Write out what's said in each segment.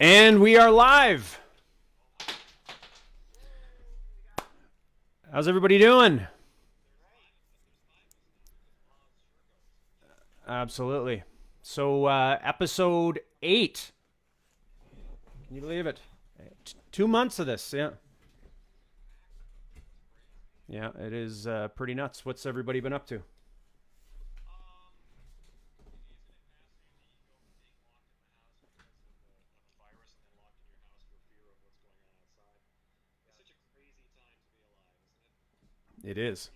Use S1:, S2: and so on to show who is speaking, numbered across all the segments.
S1: And we are live. How's everybody doing? Absolutely. So, episode 8. Can you believe it? 2 months of this, yeah. Yeah, it is pretty nuts. What's everybody been up to? It is.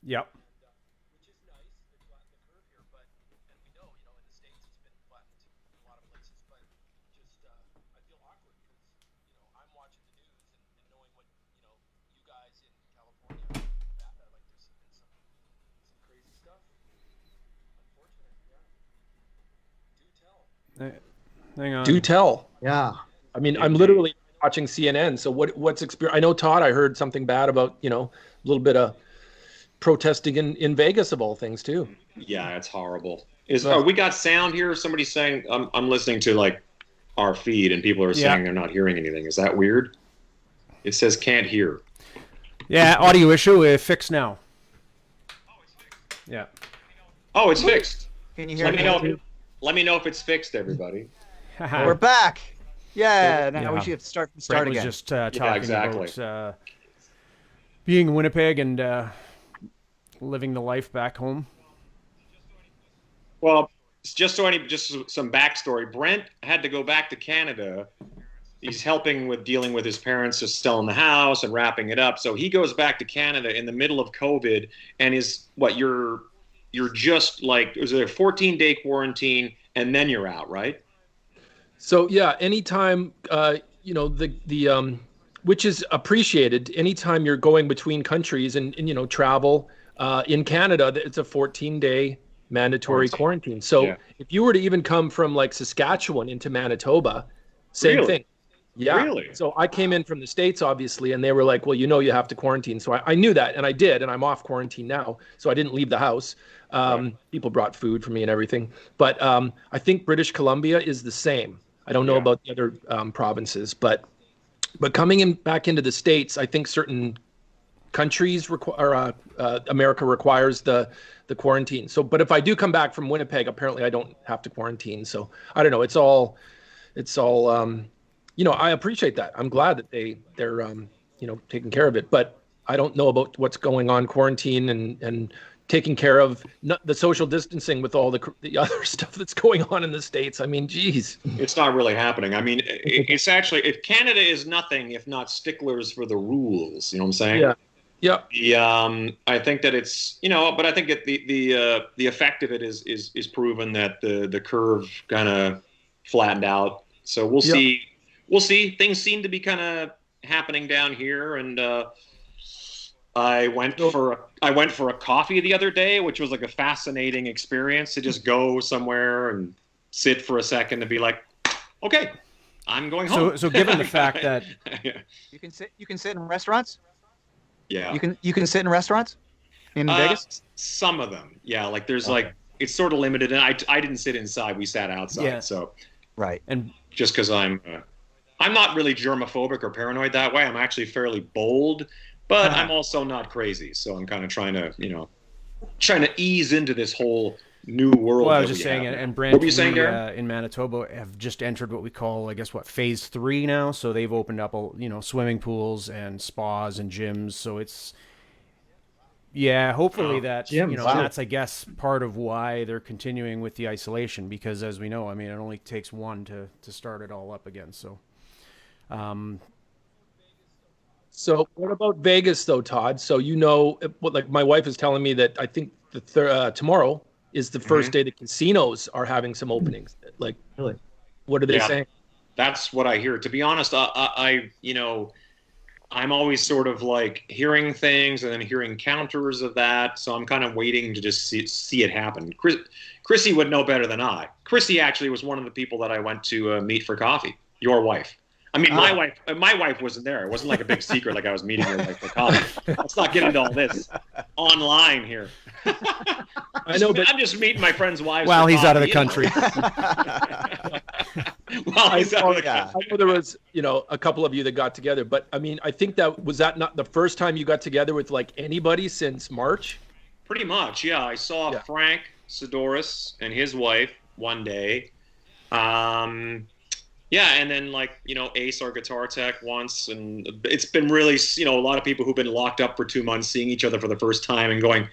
S1: Yep. Hang on.
S2: Do tell.
S3: Yeah.
S2: I mean, I'm literally watching CNN. So what's experience? I know, Todd, I heard something bad about, a little bit of protesting in Vegas of all things too.
S4: Yeah, it's horrible. We got sound here? Somebody's saying I'm listening to like our feed and people are saying they're not hearing anything. Is that weird? It says can't hear.
S1: Yeah, audio issue fixed now. Yeah.
S4: Oh, it's fixed.
S3: Can you hear
S4: Let me know if it's fixed, everybody.
S3: We're back. Yeah, now we should start from start
S1: Brent
S3: again.
S1: was just talking about being in Winnipeg and living the life back home.
S4: Well, just some backstory. Brent had to go back to Canada. He's helping with dealing with his parents just selling the house and wrapping it up. So he goes back to Canada in the middle of COVID and you're just like, it was a 14-day quarantine and then you're out, right?
S2: So yeah, anytime, which is appreciated, anytime you're going between countries and travel, in Canada, it's a 14-day mandatory quarantine. So if you were to even come from like Saskatchewan into Manitoba, same thing. Yeah.
S4: Really?
S2: So I came in from the States, obviously, and they were like, well, you have to quarantine. So I knew that, and I did, and I'm off quarantine now. So I didn't leave the house. People brought food for me and everything. But I think British Columbia is the same. I don't know about the other provinces, but coming back into the States, I think certain countries America requires the quarantine. So, but if I do come back from Winnipeg, apparently I don't have to quarantine. So I don't know. It's all. I appreciate that. I'm glad that they're taking care of it. But I don't know about what's going on quarantine and taking care of the social distancing with all the other stuff that's going on in the States. I mean, geez.
S4: It's not really happening. I mean, it's actually, if Canada is nothing if not sticklers for the rules, you know what I'm saying?
S2: Yeah.
S4: I think that it's, but I think the effect of it is proven that the curve kind of flattened out. So we'll see. We'll see. Things seem to be kind of happening down here, and I went for a coffee the other day, which was like a fascinating experience to just go somewhere and sit for a second and be like, okay, I'm going home.
S1: So given the fact that
S3: you can sit in restaurants.
S4: Yeah.
S3: You can sit in restaurants in Vegas.
S4: Some of them, yeah. Like there's like it's sort of limited, and I didn't sit inside. We sat outside.
S1: Yeah.
S4: So
S3: right,
S4: and just because I'm not really germophobic or paranoid that way. I'm actually fairly bold, but I'm also not crazy. So I'm kind of trying to ease into this whole new world.
S1: Well, I was just saying, and Brent,
S4: what were you saying, Darren?
S1: In Manitoba have just entered what we call, I guess, phase 3 now. So they've opened up, swimming pools and spas and gyms. So it's, hopefully that's, I guess, part of why they're continuing with the isolation, because as we know, I mean, it only takes one to start it all up again. So.
S2: So what about Vegas though, Todd? So like my wife is telling me that I think tomorrow is the first day the casinos are having some openings. Like,
S3: really?
S2: What are they saying?
S4: That's what I hear. To be honest, I'm always sort of like hearing things and then hearing counters of that. So I'm kind of waiting to just see it happen. Chrissy would know better than I. Chrissy actually was one of the people that I went to meet for coffee. Your wife. I mean, my wife wasn't there. It wasn't like a big secret like I was meeting your wife for coffee. Let's not get into all this online here. I know, but I'm just meeting my friends' wives.
S1: While he's out of the country.
S2: While he's out of the country. I know there was, a couple of you that got together, but I mean, I think that not the first time you got together with like anybody since March?
S4: Pretty much, yeah. I saw Frank Sidoris and his wife one day. Yeah, and then Ace, our guitar tech, once, and it's been really, a lot of people who've been locked up for 2 months, seeing each other for the first time and going,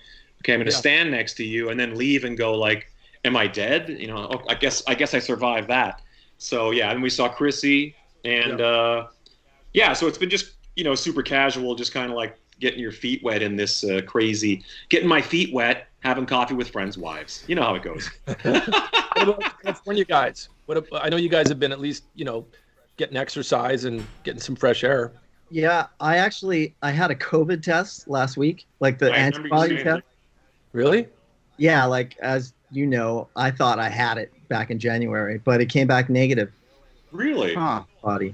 S4: okay, I'm going to stand next to you, and then leave and go like, am I dead? I guess I survived that. So yeah, and we saw Chrissy, and so it's been just super casual, just kind of like getting your feet wet in this crazy, getting my feet wet, having coffee with friends' wives. You know how it goes.
S2: What about California guys? I know you guys have been at least, getting exercise and getting some fresh air.
S3: Yeah, I had a COVID test last week, like the antibody test.
S2: Really?
S3: Yeah, like as you know, I thought I had it back in January, but it came back negative.
S4: Really?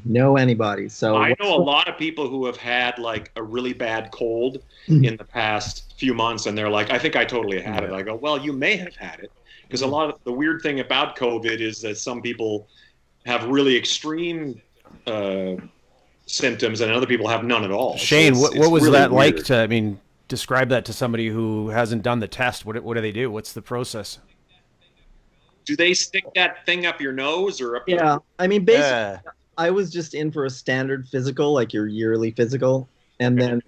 S3: No antibodies. So
S4: I know a lot of people who have had like a really bad cold in the past few months, and they're like, I think I totally had it. I go, well, you may have had it. Because a lot of the weird thing about COVID is that some people have really extreme symptoms and other people have none at all.
S1: Shane, what was really that weird. Like to, describe that to somebody who hasn't done the test? What do they do? What's the process?
S4: Do they stick that thing up your nose or up
S3: your... basically, I was just in for a standard physical, like your yearly physical. And then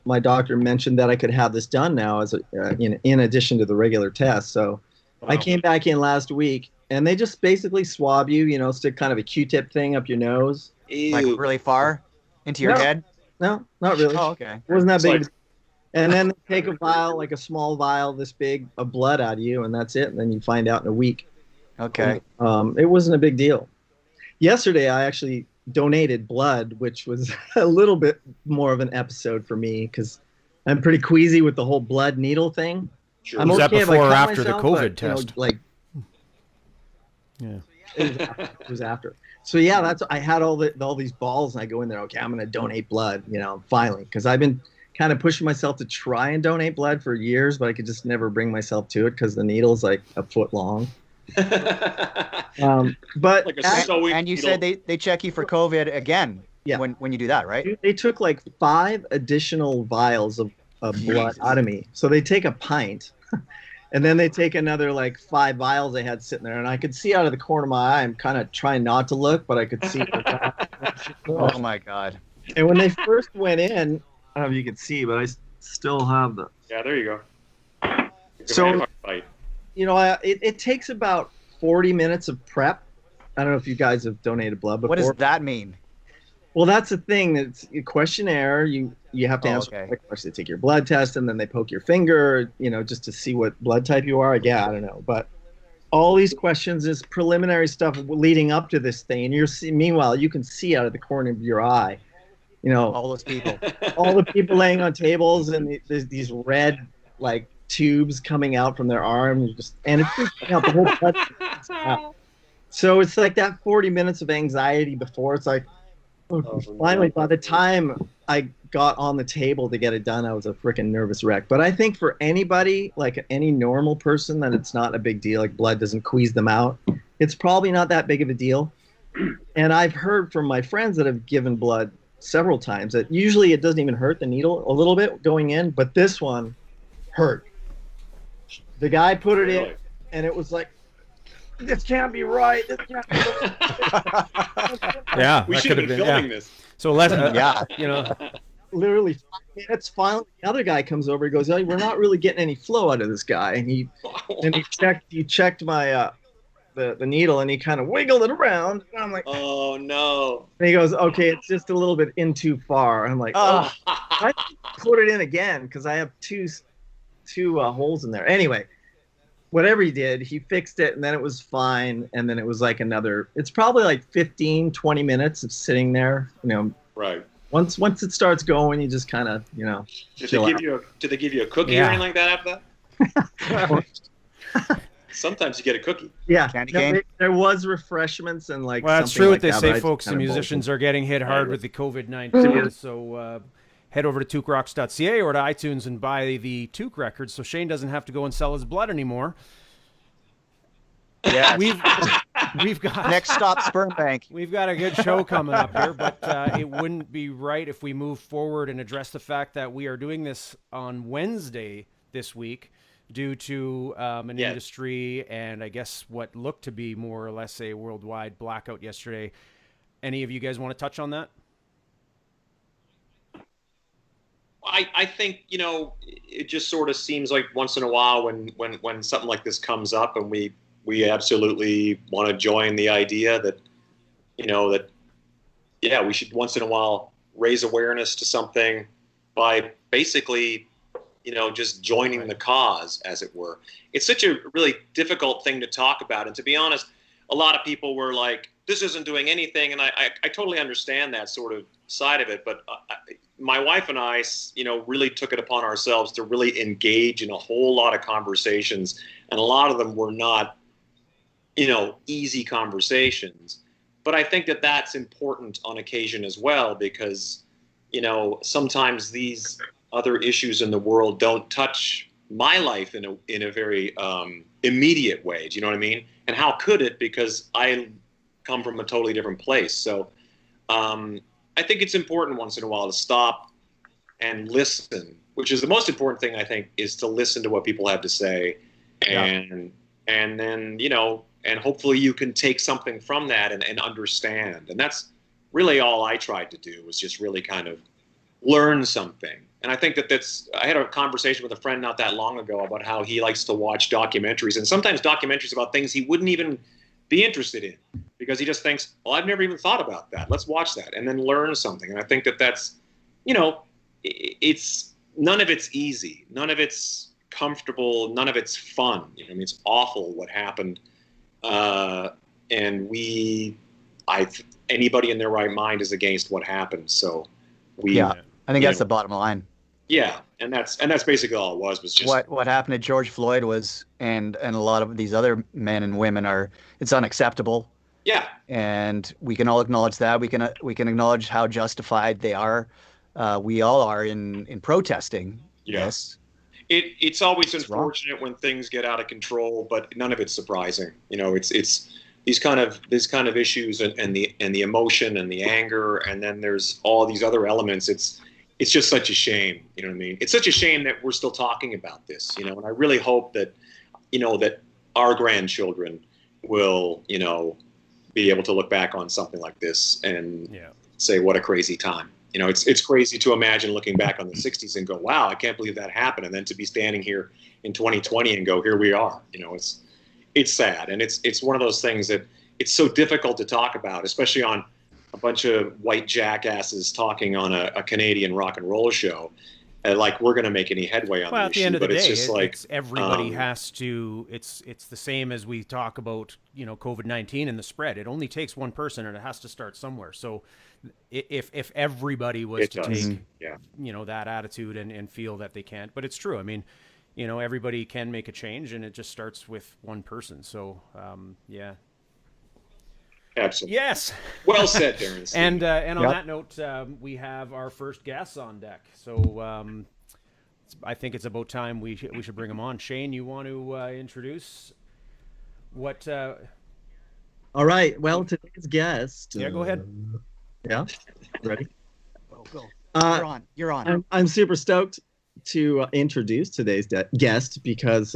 S3: my doctor mentioned that I could have this done now as in addition to the regular test. So I came back in last week, and they just basically swab you, stick kind of a Q-tip thing up your nose.
S4: Ew.
S5: Like really far into your head?
S3: No, not really.
S5: Oh, okay.
S3: It wasn't that big. And then they take a vial, like a small vial this big of blood out of you, and that's it. And then you find out in a week.
S5: Okay.
S3: It wasn't a big deal. Yesterday, I actually donated blood, which was a little bit more of an episode for me because I'm pretty queasy with the whole blood needle thing.
S1: Sure. Was that before or after the COVID test?
S3: It was after. So yeah, I had all these balls, and I go in there. Okay, I'm going to donate blood. Finally, because I've been kind of pushing myself to try and donate blood for years, but I could just never bring myself to it because the needle's like a foot long. But
S4: like
S5: and you said they check you for COVID again. Yeah. When you do that, right?
S3: They took like 5 additional vials of blood out of me. So they take a pint. And then they take another like 5 vials they had sitting there, and I could see out of the corner of my eye. I'm kind of trying not to look, but I could see.
S5: Oh my God!
S3: And when they first went in, I don't know if you can see, but I still have the.
S4: Yeah, there you go.
S3: So, it takes about 40 minutes of prep. I don't know if you guys have donated blood before.
S5: What does that mean?
S3: Well, that's the thing. It's a questionnaire. You have to answer questions. They take your blood test, and then they poke your finger, just to see what blood type you are. Yeah, I don't know. But all these questions is preliminary stuff leading up to this thing. And meanwhile, you can see out of the corner of your eye,
S5: all those people.
S3: All the people laying on tables, and there's these red, like, tubes coming out from their arm. And it's freaking out the whole blood. So it's like that 40 minutes of anxiety before. It's like, finally, by the time I got on the table to get it done, I was a freaking nervous wreck. But I think for anybody, like any normal person, that it's not a big deal. Like blood doesn't quease them out. It's probably not that big of a deal. And I've heard from my friends that have given blood several times that usually it doesn't even hurt the needle a little bit going in, but this one hurt. The guy put it in, and it was like, this can't be right. This can't be right.
S1: Yeah,
S4: we should have been filming this.
S1: So let's,
S3: literally 5 minutes. Finally, another guy comes over. He goes, "Oh, we're not really getting any flow out of this guy." And he checked my the needle, and he kind of wiggled it around. And I'm like,
S4: "Oh no!"
S3: And he goes, "Okay, it's just a little bit in too far." I'm like, "Oh, I put it in again because I have two holes in there." Anyway. whatever he did, he fixed it, and then it was fine. And then it was like it's probably like 15, 20 minutes of sitting there,
S4: Right.
S3: Once it starts going, you just kind of,
S4: Did they give you a cookie or anything like that after that? Sometimes you get a cookie.
S3: Yeah.
S5: Candy cane?
S3: There was refreshments and like.
S1: Well, that's
S3: something
S1: true
S3: like
S1: what they
S3: that,
S1: say, folks. The musicians are getting hit hard with the COVID-19. So head over to toquerocks.ca or to iTunes and buy the Toque records so Shane doesn't have to go and sell his blood anymore.
S5: Yeah,
S1: we've got
S5: next stop sperm bank.
S1: We've got a good show coming up here, but it wouldn't be right if we move forward and address the fact that we are doing this on Wednesday this week due to an industry and I guess what looked to be more or less a worldwide blackout yesterday. Any of you guys want to touch on that?
S4: I think, it just sort of seems like once in a while when something like this comes up and we absolutely want to join the idea that, we should once in a while raise awareness to something by basically, just joining the cause, as it were. It's such a really difficult thing to talk about. And to be honest, a lot of people were like, this isn't doing anything. And I totally understand that sort of side of it. But my wife and I, really took it upon ourselves to really engage in a whole lot of conversations. And a lot of them were not, easy conversations. But I think that that's important on occasion as well, because, sometimes these other issues in the world don't touch my life in a very immediate way. Do you know what I mean? And how could it? Because I come from a totally different place. So I think it's important once in a while to stop and listen, which is the most important thing, I think, is to listen to what people have to say. And then, and hopefully you can take something from that and understand. And that's really all I tried to do, was just really kind of learn something. And I think I had a conversation with a friend not that long ago about how he likes to watch documentaries, and sometimes documentaries about things he wouldn't even be interested in, because he just thinks, well, I've never even thought about that. Let's watch that and then learn something. And I think that's, it's none of it's easy. None of it's comfortable. None of it's fun. It's awful what happened. And anybody in their right mind is against what happened. So
S5: I think that's the bottom line.
S4: Yeah, and that's basically all it was just
S5: what happened to George Floyd was, and a lot of these other men and women it's unacceptable.
S4: Yeah,
S5: and we can all acknowledge that. We can acknowledge how justified they are. We all are in protesting. Yes.
S4: It's always unfortunate when things get out of control, but none of it's surprising. It's these kind of issues and the emotion and the anger, and then there's all these other elements. It's just such a shame. You know what I mean? It's such a shame that we're still talking about this. And I really hope that, that our grandchildren will, be able to look back on something like this and say, what a crazy time. It's crazy to imagine looking back on the 60s and go, wow, I can't believe that happened. And then to be standing here in 2020 and go, here we are. It's sad. And it's one of those things that it's so difficult to talk about, especially on a bunch of white jackasses talking on a Canadian rock and roll show. Like we're going to make any headway on the issue.
S1: At the end of the day,
S4: it's
S1: everybody has to. It's the same as we talk about COVID-19 and the spread. It only takes one person, and it has to start somewhere. So if everybody was to take that attitude and feel that they can't, but it's true. I mean, everybody can make a change, and it just starts with one person. So
S4: Absolutely.
S1: Yes.
S4: Well said, Darren.
S1: and on that note, we have our first guests on deck. So I think it's about time we should bring them on. Shane, you want to introduce what?
S3: All right. Well, today's guest.
S1: Yeah, go ahead.
S3: Yeah. Ready?
S5: Go. You're on.
S3: I'm super stoked to introduce today's guest because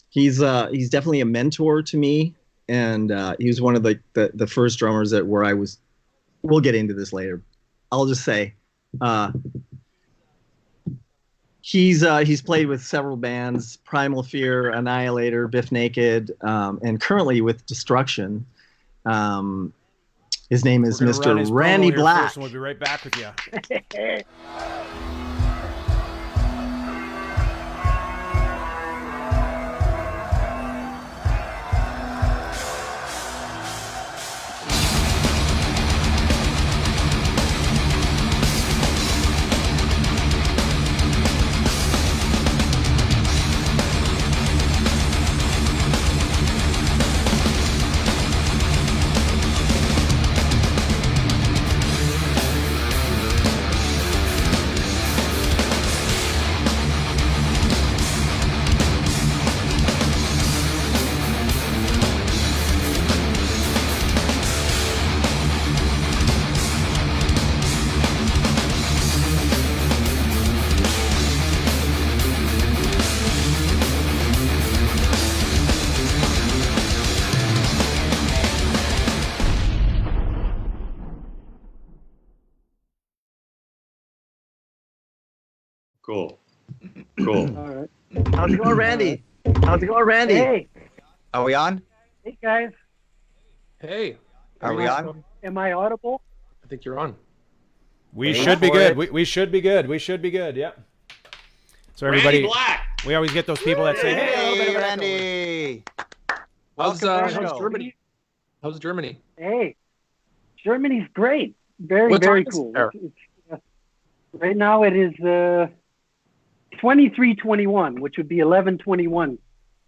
S3: he's definitely a mentor to me. And he was one of the first drummers where I was. We'll get into this later. I'll just say he's played with several bands: Primal Fear, Annihilator, Biff Naked, and currently with Destruction. His name is Mr. Randy Black.
S1: First, and we'll be right back with you.
S4: Cool.
S6: All right.
S3: How's it going, Randy? How's it going, Randy?
S6: Hey.
S5: Are we on?
S6: Hey, guys.
S2: Hey,
S5: Are we on?
S6: Am I audible?
S2: I think you're on.
S1: We should be good. We should be good. We should be good. Yeah. So everybody,
S4: Randy Black.
S1: we always get those people that say, "Hey, a little bit
S5: Hey,
S1: of an echo."
S5: Randy.
S2: How's
S5: Welcome to the
S2: how's
S5: show.
S2: Germany? How's Germany?
S6: Hey. Germany's great. Very,
S2: What
S6: very
S2: time is
S6: cool.
S2: it there?
S6: Right now it is 23:21, which would be 11:21.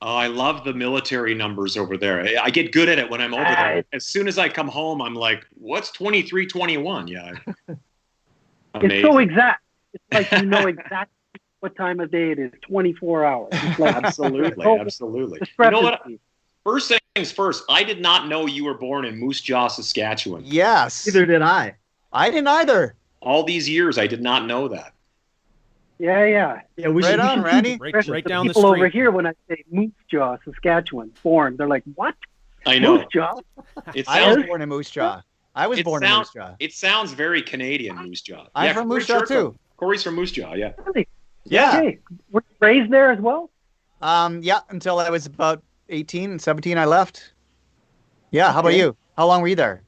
S4: Oh, I love the military numbers over there. I get good at it when I'm over there. As soon as I come home, I'm like, what's 23:21? Yeah.
S6: It's so exact. It's like you know exactly what time of day it is, 24 hours. It's like,
S4: Absolutely.
S6: oh,
S4: Absolutely. You
S6: discrepancy.
S4: know what? First things first, I did not know you were born in Moose Jaw, Saskatchewan.
S5: Yes.
S3: Neither did I.
S5: I didn't either.
S4: All these years, I did not know that.
S6: Yeah, yeah.
S3: Yeah, we
S5: Right
S3: should.
S5: on, Randy.
S1: Right down the
S6: People
S1: street.
S6: over here, when I say Moose Jaw, Saskatchewan, born, they're like, what?
S4: I know.
S6: Moose Jaw?
S4: It
S5: I was
S4: sounds,
S5: born in Moose Jaw. I was
S4: it
S5: born in
S4: sounds-
S5: Moose Jaw.
S4: it sounds very Canadian, Moose Jaw.
S5: I'm from Moose Jaw too.
S4: Corey's from Moose Jaw, yeah.
S6: Really?
S5: Yeah.
S6: Okay. Were you raised there as well?
S5: Yeah, until I was about 18 and 17, I left. Yeah, how about
S6: Okay.
S5: you? How long were you there?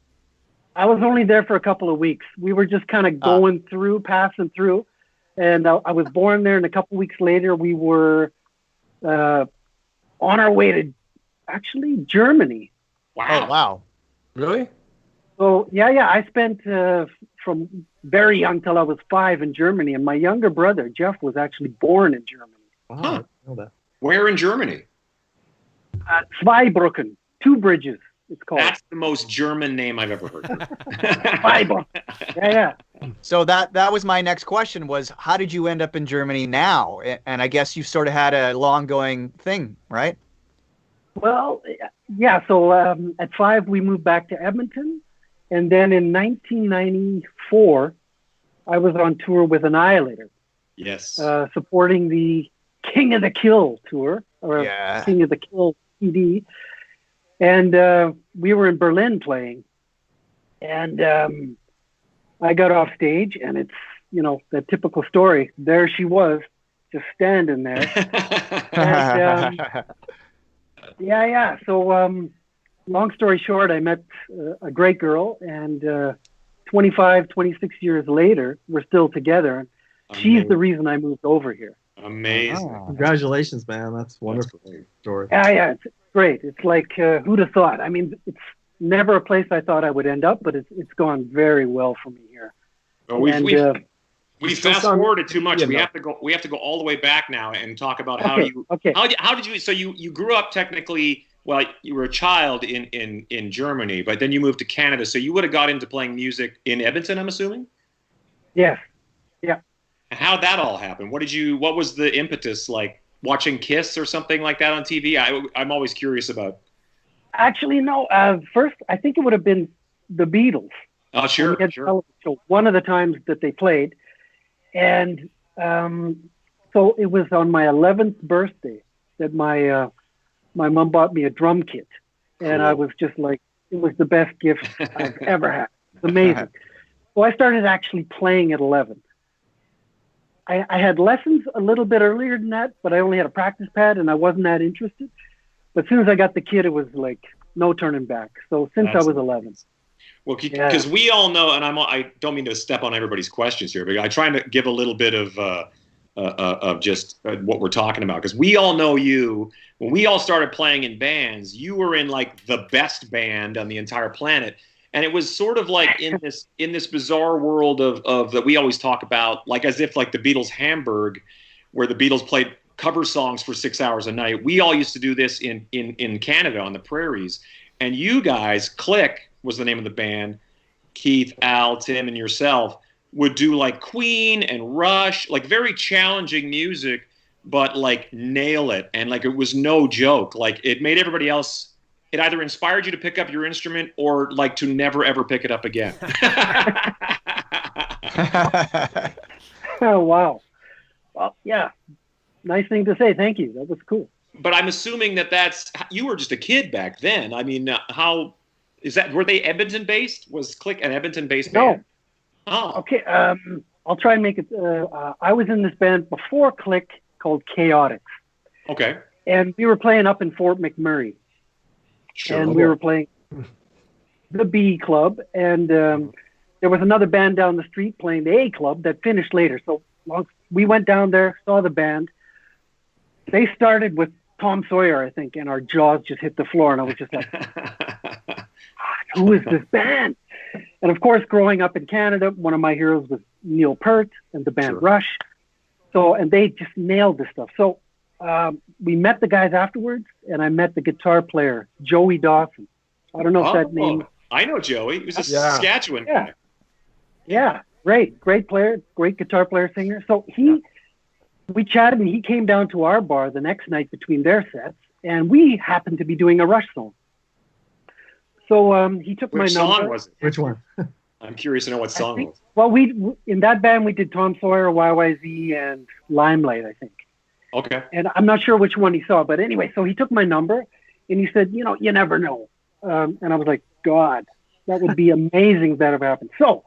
S6: I was only there for a couple of weeks. We were just kind of going through, passing through. And I was born there, and a couple weeks later, we were on our way to, actually, Germany.
S4: Wow.
S5: Oh, wow.
S2: Really?
S6: So, yeah, I spent from very young till I was 5 in Germany. And my younger brother, Jeff, was actually born in Germany.
S3: Wow, I didn't know that.
S4: Where in Germany?
S6: Zweibrücken, 2 bridges, it's called.
S4: That's the most German name I've ever heard.
S6: Zweibrücken. Yeah.
S5: So that was my next question was, how did you end up in Germany now? And I guess you sort of had a long going thing, right?
S6: Well, yeah. So at 5, we moved back to Edmonton. And then in 1994, I was on tour with Annihilator,
S4: Yes.
S6: supporting the King of the Kill tour, or
S5: Yeah.
S6: King of the Kill CD. And we were in Berlin playing. And I got off stage, and it's, the typical story. There she was, just standing there. And, yeah. So, long story short, I met a great girl, and 25, 26 years later, we're still together. She's the reason I moved over here.
S4: Amazing.
S5: Oh.
S3: Congratulations, man. That's wonderful.
S4: That's great.
S3: Story.
S6: Yeah, it's great. It's like, who'd have thought? I mean, it's never a place I thought I would end up, but it's gone very well for me here.
S4: Well, we
S3: still
S4: fast
S3: sound-
S4: forwarded too much.
S3: Yeah,
S4: We
S3: no.
S4: have to go all the way back now and talk about how
S6: Okay.
S4: how did you, so you grew up technically, well, you were a child in Germany, but then you moved to Canada, so you would have got into playing music in Edmonton, I'm assuming?
S6: Yes.
S4: How'd that all happen? What was the impetus, like watching Kiss or something like that on TV? I'm always curious about.
S6: Actually, no. First, I think it would have been the Beatles.
S4: Oh, sure,
S6: We had
S4: sure.
S6: television show, one of the times that they played. And so it was on my 11th birthday that my mom bought me a drum kit. And I was just like, it was the best gift I've ever had. It's amazing. So I started actually playing at 11. I had lessons a little bit earlier than that, but I only had a practice pad and I wasn't that interested. But as soon as I got the kit, it was like no turning back. So since I was 11.
S4: Well, because we all know, and I don't mean to step on everybody's questions here, but I try to give a little bit of just what we're talking about, because we all know you. When we all started playing in bands, you were in like the best band on the entire planet, and it was sort of like in this bizarre world of that we always talk about, like as if like the Beatles' Hamburg, where the Beatles played cover songs for 6 hours a night. We all used to do this in Canada on the prairies, and you guys, Click was the name of the band, Keith, Al, Tim, and yourself would do like Queen and Rush, like very challenging music, but like nail it. And like, it was no joke. Like it made everybody else, it either inspired you to pick up your instrument or like to never, ever pick it up again.
S6: Oh, wow. Well, yeah. Nice thing to say. Thank you. That was cool.
S4: But I'm assuming you were just a kid back then. I mean, were they Edmonton based? Was Click an Edmonton based band?
S6: No.
S4: Oh.
S6: Okay. I'll try and make it. I was in this band before Click called Chaotix.
S4: Okay.
S6: And we were playing up in Fort McMurray.
S4: Sure.
S6: And we were playing the B Club. And there was another band down the street playing the A Club that finished later. So we went down there, saw the band. They started with Tom Sawyer, I think, and our jaws just hit the floor. And I was just like, who is this band? And of course, growing up in Canada, one of my heroes was Neil Peart and the band Rush. So, and they just nailed this stuff. So we met the guys afterwards, and I met the guitar player, Joey Dawson. I don't know if that name.
S4: I know Joey. He was a Saskatchewan guy.
S6: Yeah, great player, great guitar player, singer. So we chatted, and he came down to our bar the next night between their sets, and we happened to be doing a Rush song. So he took my number. Which
S4: song was it?
S3: Which one?
S4: I'm curious to know what song it was.
S6: Well, in that band, we did Tom Sawyer, YYZ, and Limelight, I think.
S4: Okay.
S6: And I'm not sure which one he saw, but anyway, so he took my number, and he said, you never know. And I was like, God, that would be amazing if that ever happened. So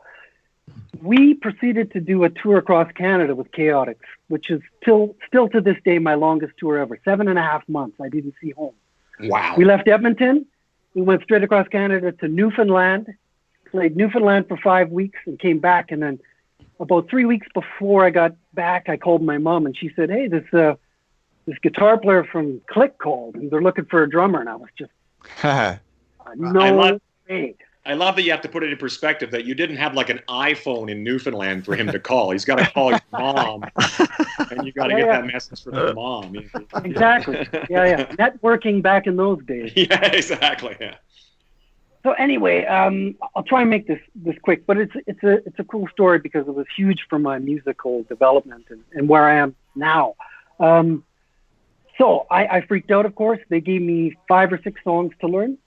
S6: we proceeded to do a tour across Canada with Chaotix, which is still to this day my longest tour ever. 7.5 months. I didn't see home.
S4: Wow.
S6: We left Edmonton. We went straight across Canada to Newfoundland, played Newfoundland for 5 weeks, and came back. And then about 3 weeks before I got back, I called my mom, and she said, hey, this guitar player from Click called, and they're looking for a drummer. And I was just, no way.
S4: I love that you have to put it in perspective that you didn't have like an iPhone in Newfoundland for him to call. He's got to call his mom, and you got to get that message for the mom.
S6: Exactly. Yeah. Networking back in those days.
S4: Yeah, exactly. Yeah.
S6: So anyway, I'll try and make this quick, but it's a cool story because it was huge for my musical development and where I am now. So I freaked out, of course. They gave me 5 or 6 songs to learn.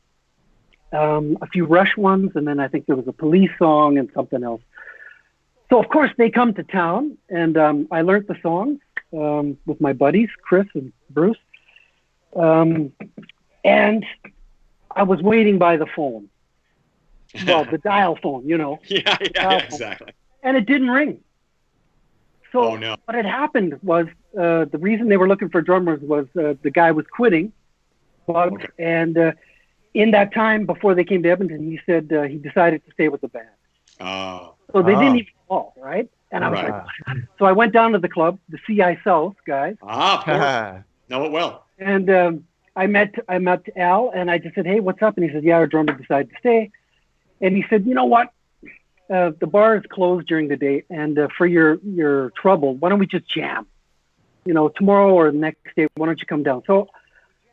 S6: A few Rush ones, and then I think there was a Police song and something else. So, of course, they come to town, and I learned the songs with my buddies, Chris and Bruce. And I was waiting by the phone. Well, the dial phone,
S4: Yeah, exactly.
S6: And it didn't ring. So what had happened was the reason they were looking for drummers was the guy was quitting. And in that time, before they came to Edmonton, he said he decided to stay with the band. So they didn't even call, right? And I was like, so I went down to the club, the CI South guys.
S4: Of course. Know it well.
S6: And I met Al, and I just said, hey, what's up? And he said, yeah, our drummer decided to stay. And he said, you know what? The bar is closed during the day, and for your trouble, why don't we just jam? Tomorrow or the next day, why don't you come down? So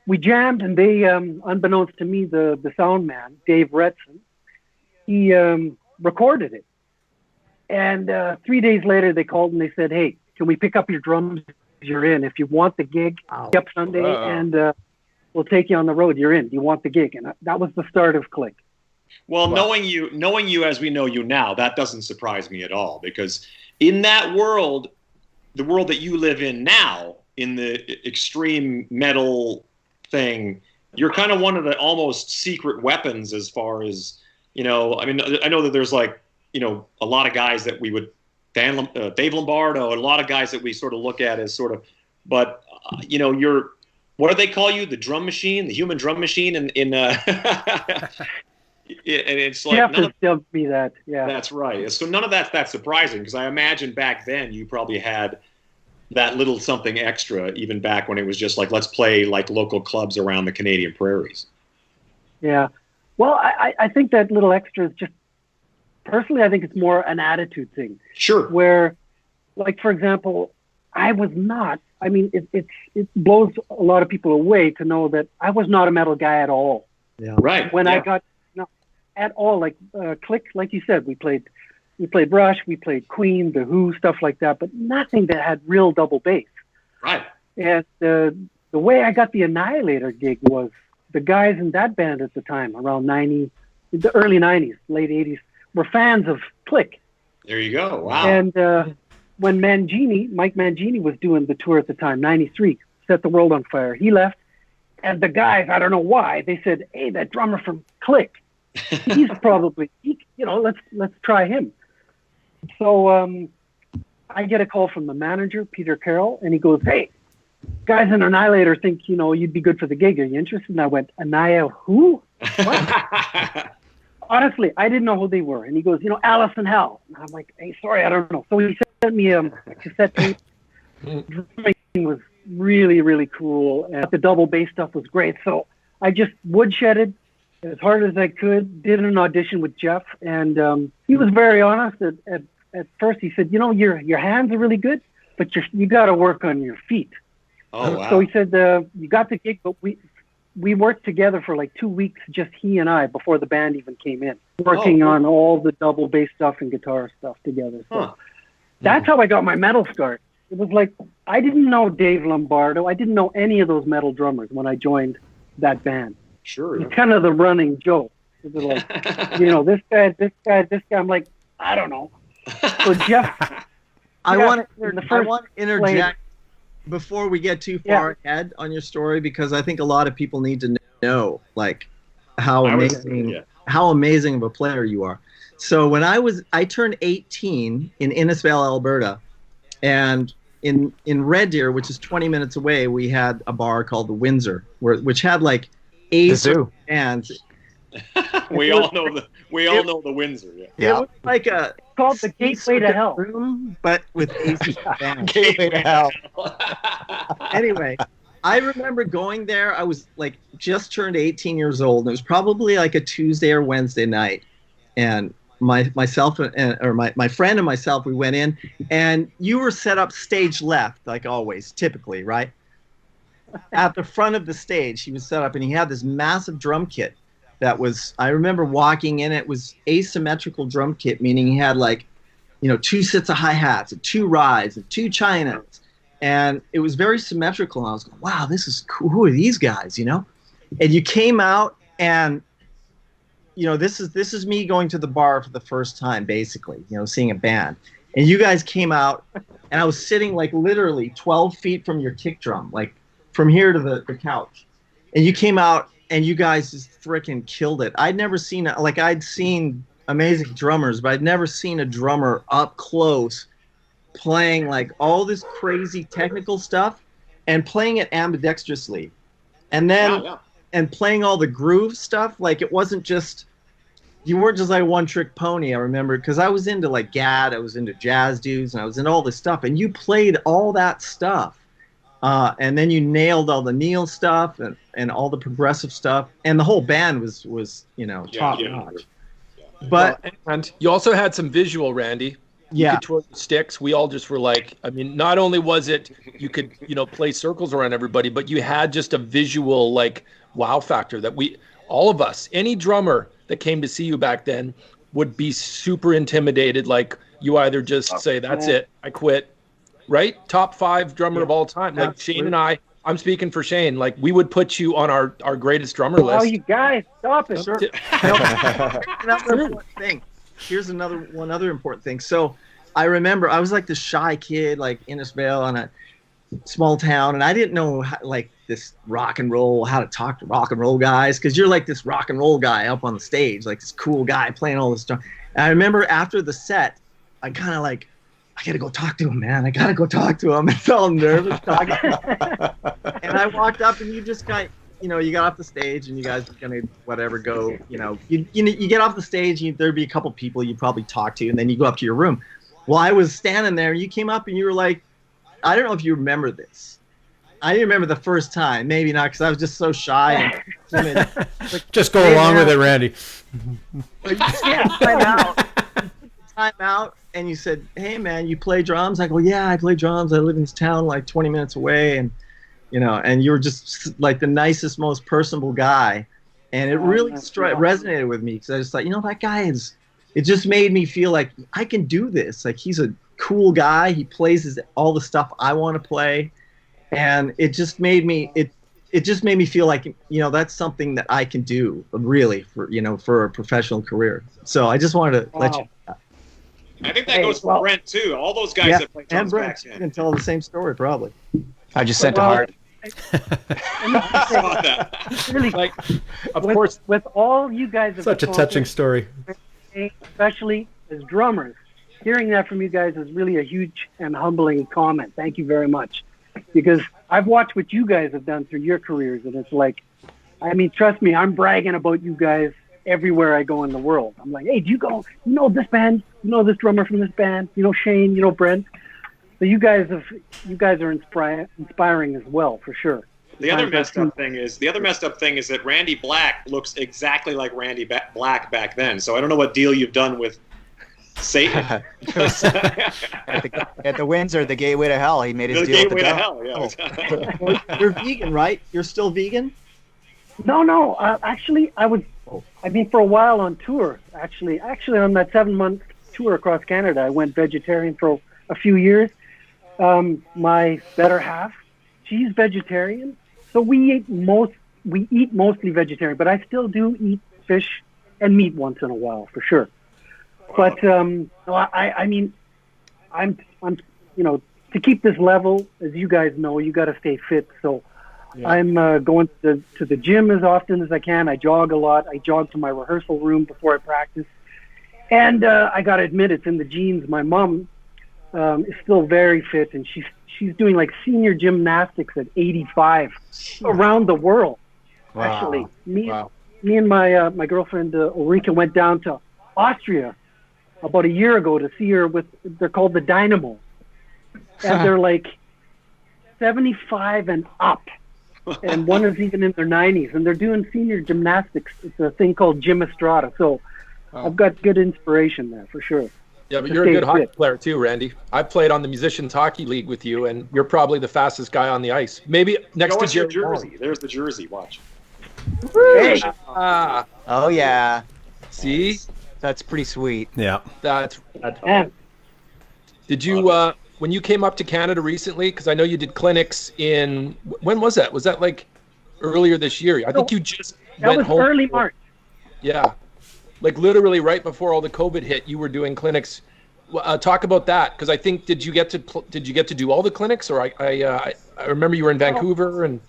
S6: we jammed, and they, unbeknownst to me, the sound man, Dave Retson, he recorded it. And 3 days later, they called and they said, hey, can we pick up your drums? You're in. If you want the gig, pick up Sunday, and we'll take you on the road. You're in. Do you want the gig? And that was the start of Click.
S4: Well, knowing you as we know you now, that doesn't surprise me at all, because in that world, the world that you live in now, in the extreme metal thing, you're kind of one of the almost secret weapons as far as, I mean, I know that there's like, a lot of guys that we would, Dave Lombardo, and a lot of guys that we sort of look at as sort of, but, you're, what do they call you? The drum machine, the human drum machine in and it's like,
S6: Jeff has dubbed me that. Yeah,
S4: that's right. So none of that's that surprising, because I imagine back then you probably had that little something extra, even back when it was just like, let's play like local clubs around the Canadian prairies.
S6: Yeah. Well, I think that little extra is just, personally, I think it's more an attitude thing.
S4: Sure.
S6: Where, like, for example, I was not, I mean, it blows a lot of people away to know that I was not a metal guy at all.
S4: Yeah. Right.
S6: When I got, at all, like Click, like you said, we played Rush, we played Queen, The Who, stuff like that, but nothing that had real double bass.
S4: Right.
S6: And the way I got the Annihilator gig was the guys in that band at the time, around the early 90s, late 80s, were fans of Click.
S4: There you go. Wow.
S6: And when Mike Mangini was doing the tour at the time, 93, Set the World on Fire, he left, and the guys, I don't know why, they said, hey, that drummer from Click, he's probably, let's try him. So I get a call from the manager, Peter Carroll, and he goes, "Hey, guys in Annihilator think, you'd be good for the gig. Are you interested?" And I went, "Anaya who? What?" Honestly, I didn't know who they were. And he goes, "Alice in Hell." And I'm like, "Hey, sorry, I don't know." So he sent me a cassette tape. Drumming was really, really cool. And the double bass stuff was great. So I just woodshedded as hard as I could, did an audition with Jeff. And he was very honest. At first, he said, your hands are really good, but you got to work on your feet.
S4: Oh, wow.
S6: So he said, you got the gig, but we worked together for like 2 weeks, just he and I, before the band even came in, working on all the double bass stuff and guitar stuff together. So that's how I got my metal start. It was like, I didn't know Dave Lombardo. I didn't know any of those metal drummers when I joined that band.
S4: Sure.
S6: It's kind of the running joke. They're like, this guy. I'm like, I don't know. So Jeff,
S3: I want to interject before we get too far ahead on your story, because I think a lot of people need to know like how amazing of a player you are. So when I turned 18 in Innisfail, Alberta, and in Red Deer, which is 20 minutes away, we had a bar called the Windsor, which had like 8 bands.
S4: We all know the Windsor.
S3: Yeah. It was like
S6: called the Gateway to Hell,
S3: room, but with AC bands.
S5: Gateway to Hell.
S3: Anyway, I remember going there. I was like just turned 18 years old. And it was probably like a Tuesday or Wednesday night, and my friend and myself, we went in, and you were set up stage left, like always, typically, right? At the front of the stage, he was set up, and he had this massive drum kit that was, I remember walking in, it was asymmetrical drum kit, meaning he had like, 2 sets of hi-hats and 2 rides and 2 chinas. And it was very symmetrical. And I was going, wow, this is cool. Who are these guys, And you came out, and, this is me going to the bar for the first time, basically, seeing a band. And you guys came out, and I was sitting like literally 12 feet from your kick drum, like from here to the couch. And you came out, and you guys just freaking killed it. I'd never seen I'd seen amazing drummers, but I'd never seen a drummer up close playing like all this crazy technical stuff and playing it ambidextrously. And then and playing all the groove stuff, like it wasn't just, you weren't just like one trick pony. I remember, because I was into like Gad, I was into Jazz Dudes, and I was into all this stuff, and you played all that stuff. And then you nailed all the Neil stuff and all the progressive stuff, and the whole band was top notch. But
S2: and you also had some visual, Randy. You could twirl the sticks. We all just were like, I mean, not only was it you could play circles around everybody, but you had just a visual like wow factor that all of us, any drummer that came to see you back then would be super intimidated. Like you either just say, "That's it, I quit." Right? Top 5 drummer of all time. Like Shane and I'm speaking for Shane. Like we would put you on our greatest drummer list.
S6: Oh, you guys, stop it.
S3: Sure. Another important thing. Here's one other important thing. So I remember I was like this shy kid, like Innisfail in a small town, and I didn't know this rock and roll, how to talk to rock and roll guys, because you're like this rock and roll guy up on the stage, like this cool guy playing all this stuff. And I remember after the set, I kind of like, I gotta go talk to him, man. I gotta go talk to him. It's all nervous talking to him. And I walked up, and you just got, you got off the stage, and you guys were gonna whatever go, you get off the stage, there'd be a couple people you'd probably talk to, and then you go up to your room. Well, I was standing there, and you came up, and you were like, I don't know if you remember this. I didn't remember the first time, maybe not, because I was just so shy and timid.
S1: Just go along with it, Randy.
S3: Time out. And you said, "Hey man, you play drums?" I go, "Yeah, I play drums. I live in this town like 20 minutes away." And and you were just like the nicest, most personable guy, and it really resonated with me, because I just thought, that guy is. It just made me feel like I can do this. Like he's a cool guy. He plays all the stuff I want to play, and it just made me it just made me feel like that's something that I can do really for a professional career. So I just wanted to let you know that.
S4: I think that goes for Brent too. All those guys that play drums
S3: and Brent, you can tell the same story probably.
S5: I just sent a heart.
S6: Really,
S2: like, of course,
S6: with all you guys,
S1: Such a touching story.
S6: Especially as drummers, hearing that from you guys is really a huge and humbling comment. Thank you very much. Because I've watched what you guys have done through your careers, and it's like, I mean, trust me, I'm bragging about you guys everywhere I go in the world. I'm like, hey, do you know this band? You know this drummer from this band? You know Shane? You know Brent? So you guys are inspiring as well, for sure.
S4: The other messed up thing is that Randy Black looks exactly like Randy Black back then. So I don't know what deal you've done with Satan.
S5: at the Windsor, the gateway to hell. He made his deal with the devil.
S3: Yeah. You're vegan, right? You're still vegan?
S6: No. Actually, for a while on tour. Actually, on that 7-month tour across Canada, I went vegetarian for a few years. My better half, she's vegetarian, so we eat mostly vegetarian. But I still do eat fish and meat once in a while, for sure. But I mean, I'm to keep this level, as you guys know, you got to stay fit. So yeah. I'm going to the gym as often as I can. I jog a lot. I jog to my rehearsal room before I practice. And I got to admit, it's in the genes. My mom is still very fit, and she's doing like senior gymnastics at 85 around the world. Wow. Actually, me and my girlfriend Ulrika went down to Austria about a year ago to see her they're called the Dynamo, and they're like 75 and up, and one is even in their 90s, and they're doing senior gymnastics. It's a thing called Gymastrada. So I've got good inspiration there for sure.
S2: Yeah, but you're a good hockey player too, Randy. I've played on the Musicians Hockey League with you, and you're probably the fastest guy on the ice. Maybe next to
S4: your jersey. There's the jersey. Watch.
S2: Hey.
S5: Oh yeah.
S2: See?
S5: That's pretty sweet.
S1: Yeah.
S2: That's Did you when you came up to Canada recently, because I know you did clinics when was that? Was that like earlier this year? I think you just went home.
S6: Early March.
S2: Yeah. Like literally right before all the COVID hit, you were doing clinics. Talk about that, because I think did you get to do all the clinics, or I remember you were in Vancouver and.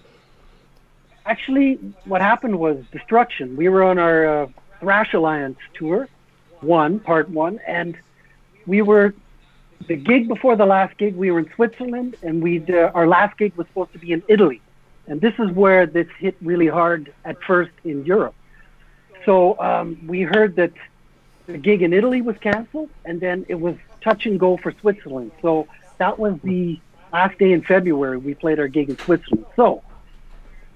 S6: Actually, what happened was destruction. We were on our Thrash Alliance tour, part one, and we were the gig before the last gig. We were in Switzerland, and our last gig was supposed to be in Italy, and this is where this hit really hard at first in Europe. So we heard that the gig in Italy was canceled, and then it was touch and go for Switzerland. So that was the last day in February. We played our gig in Switzerland. So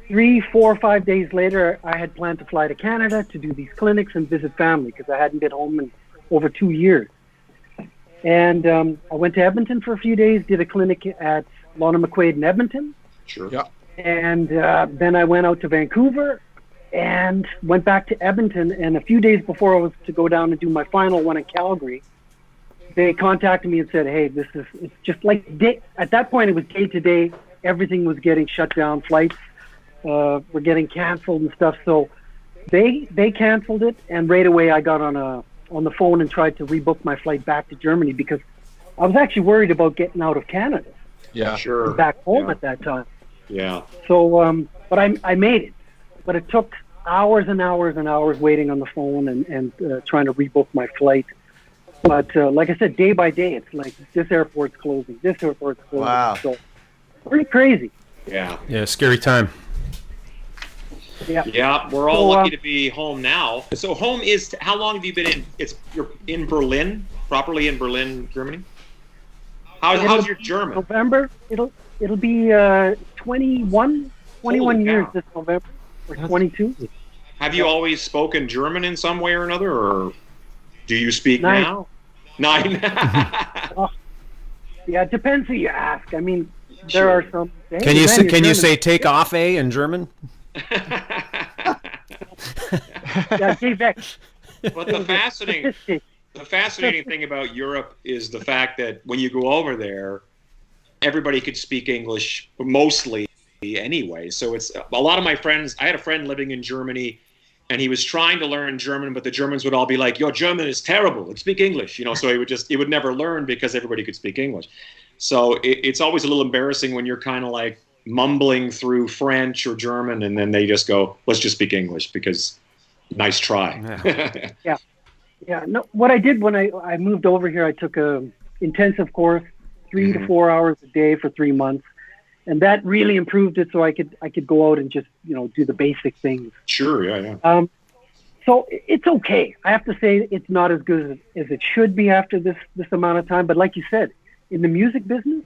S6: 3, 4, 5 days later, I had planned to fly to Canada to do these clinics and visit family, because I hadn't been home in over 2 years. And I went to Edmonton for a few days, did a clinic at Lorna McQuaid in Edmonton.
S4: Sure.
S2: Yeah.
S6: And then I went out to Vancouver and went back to Edmonton. And a few days before I was to go down and do my final one in Calgary, they contacted me and said, hey, it's just like at that point, it was day to day. Everything was getting shut down. Flights were getting canceled and stuff. So they canceled it. And right away I got on the phone and tried to rebook my flight back to Germany, because I was actually worried about getting out of Canada.
S2: Yeah,
S4: sure.
S6: Back home at that time.
S4: Yeah.
S6: So, but I made it. But it took hours and hours and hours waiting on the phone and trying to rebook my flight. But like I said, day by day, it's like this airport's closing, this airport's closing.
S5: Wow.
S6: So pretty crazy.
S4: Yeah.
S1: Yeah, scary time.
S6: Yeah.
S4: Yeah, we're all lucky to be home now. So home is, how long have you been in? You're in Berlin, properly in Berlin, Germany? How's your German?
S6: November, it'll be 21 years this November, or 22.
S4: Have you always spoken German in some way or another, or do you speak
S6: 9.
S4: now? 9.
S6: Yeah, it depends who you ask. I mean, there are some.
S1: Can you say take off a in German?
S6: Yeah, geh weg.
S4: But the fascinating thing about Europe is the fact that when you go over there, everybody could speak English mostly anyway. So it's a lot of my friends. I had a friend living in Germany, and he was trying to learn German, but the Germans would all be like, "Your German is terrible. Like, speak English." So he would never learn because everybody could speak English. So it's always a little embarrassing when you're kind of like mumbling through French or German, and then they just go, "Let's just speak English," because nice try.
S6: Yeah. Yeah, no. What I did when I moved over here, I took a intensive course, 3 to 4 hours a day for 3 months, and that really improved it. So I could go out and just do the basic things.
S4: Sure, yeah.
S6: So it's okay. I have to say it's not as good as it should be after this amount of time. But like you said, in the music business,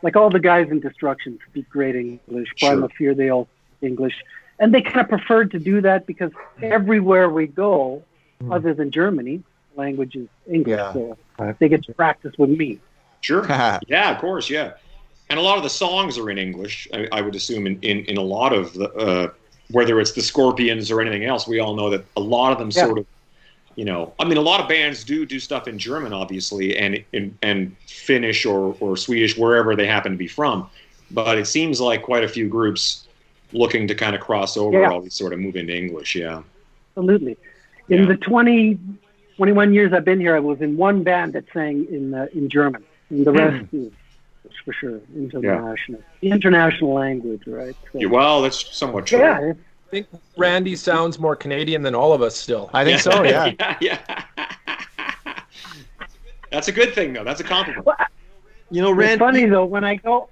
S6: like all the guys in Destruction speak great English. Primal Fear, they all speak English, and they kind of preferred to do that because everywhere we go, other than Germany, language is English. Yeah. So they get to practice with me.
S4: Sure. Yeah, of course. Yeah. And a lot of the songs are in English, I would assume, in a lot of the, whether it's the Scorpions or anything else, we all know that a lot of them sort of, I mean, a lot of bands do stuff in German, obviously, and Finnish or Swedish, wherever they happen to be from. But it seems like quite a few groups looking to kind of cross over all these sort of move into English,
S6: Absolutely. In the 21 years I've been here, I was in one band that sang in German, and the rest is for sure international. The international language, right? So,
S4: well, that's somewhat true.
S2: Yeah, I think Randy sounds more Canadian than all of us still.
S5: I think so, yeah.
S4: Yeah. That's a good thing, though. That's a compliment.
S6: Well,
S3: Randy.
S6: It's funny, though, when I go...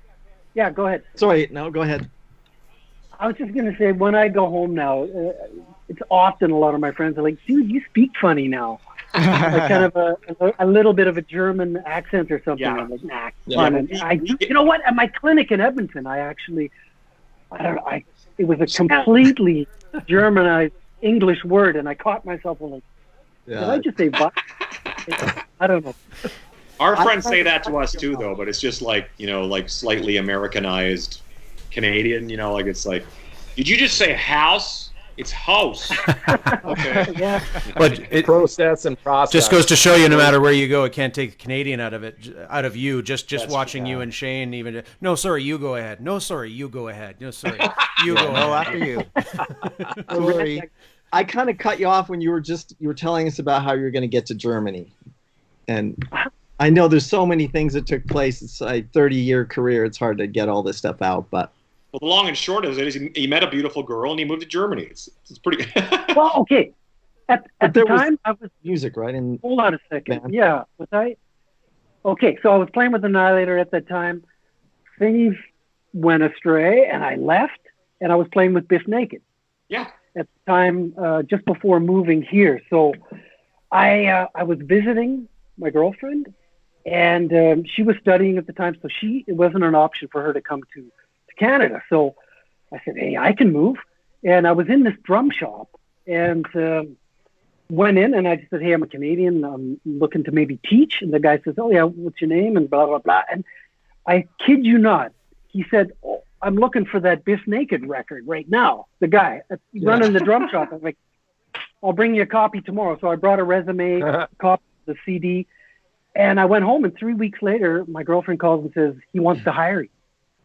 S6: Yeah, go ahead.
S3: Sorry, no, go ahead.
S6: I was just going to say, when I go home now, it's often a lot of my friends are like, dude, you speak funny now. Like kind of a little bit of a German accent or something. Yeah. I'm like, nah, you know what? At my clinic in Edmonton, it was a completely Germanized English word, and I caught myself like, did I just say I don't know.
S4: Our friends say that to us too, though, but it's just like, like slightly Americanized Canadian, like it's like, did you just say house? It's house. Okay.
S6: Yeah.
S1: But it
S2: process
S1: just goes to show you, no matter where you go, it can't take the Canadian out of you. Just watching you and Shane, even. No, sorry, you go ahead. No, sorry, you go ahead. No, sorry, you go ahead.
S5: No, after you. Sorry.
S3: I kind of cut you off when you were telling us about how you're going to get to Germany, and I know there's so many things that took place. It's a 30-year career. It's hard to get all this stuff out, but.
S4: Well, the long and short of it is he met a beautiful girl and he moved to Germany. It's pretty.
S6: Well, okay. At the time, I was
S3: music, right?
S6: Hold on a second. Band. Yeah, was I? Okay, so I was playing with Annihilator at that time. Things went astray, and I left, and I was playing with Biff Naked.
S4: Yeah.
S6: At the time, just before moving here, so I was visiting my girlfriend, and she was studying at the time, so it wasn't an option for her to come to Canada. So I said, hey, I can move. And I was in this drum shop and went in and I just said, hey, I'm a Canadian. I'm looking to maybe teach. And the guy says, oh, yeah, what's your name? And blah, blah, blah. And I kid you not, he said, oh, I'm looking for that Biff Naked record right now. The guy running the drum shop. I'm like, I'll bring you a copy tomorrow. So I brought a resume, copy of the CD. And I went home, and 3 weeks later, my girlfriend calls and says, he wants to hire you.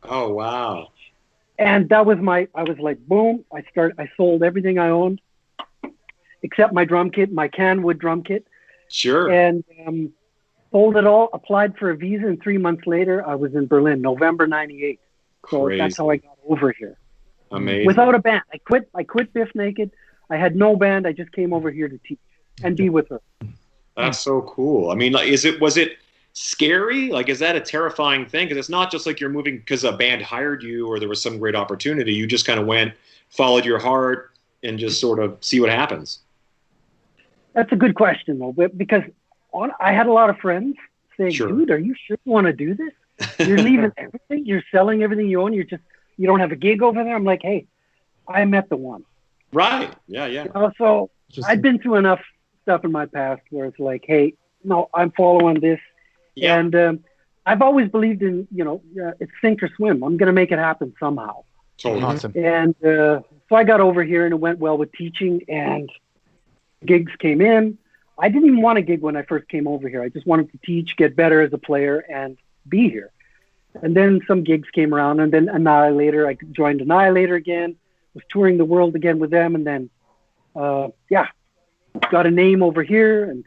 S4: Oh, wow.
S6: And that was I was like, boom, I sold everything I owned except my drum kit, my Canwood drum kit.
S4: Sure.
S6: And sold it all, applied for a visa, and 3 months later, I was in Berlin, November 98. So
S4: Crazy.
S6: That's how I got over here.
S4: Amazing.
S6: Without a band. I quit Biff Naked. I had no band. I just came over here to teach and be with her.
S4: That's so cool. I mean, like, was it scary? Like, is that a terrifying thing? Because it's not just like you're moving because a band hired you or there was some great opportunity. You just kind of went, followed your heart, and just sort of see what happens.
S6: That's a good question, though, because I had a lot of friends saying,
S4: Sure.
S6: dude, are you sure you want to do this? You're leaving everything. You're selling everything you own. You don't have a gig over there. I'm like, hey, I met the one.
S4: Right. Yeah.
S6: So I've been through enough stuff in my past where it's like, hey, no, I'm following this.
S4: Yeah.
S6: And I've always believed in, it's sink or swim. I'm going to make it happen somehow.
S4: Totally.
S5: Awesome.
S6: And so I got over here and it went well with teaching and gigs came in. I didn't even want a gig when I first came over here. I just wanted to teach, get better as a player, and be here. And then some gigs came around, and then Annihilator. I joined Annihilator again, was touring the world again with them, and then, got a name over here and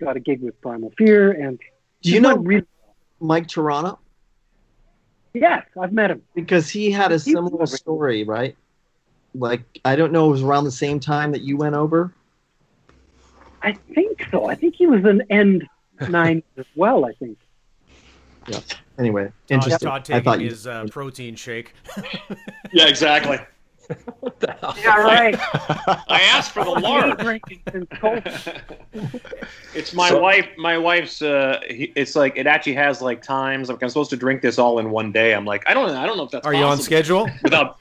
S6: got a gig with Primal Fear. And
S3: do you know Mike Toronto?
S6: Yes, I've met him.
S3: Because he had a similar story, right? Like, I don't know, it was around the same time that you went over?
S6: I think so. I think he was an N9 as well, I think.
S3: Yeah. Anyway, interesting.
S1: Todd taking his protein shake.
S4: Yeah, exactly.
S2: What the hell?
S6: Yeah, right.
S4: I asked for the large. It's my wife. My wife's. It's like it actually has like times. Like I'm supposed to drink this all in one day. I'm like, I don't know if that's.
S1: Are you on schedule?
S4: Without.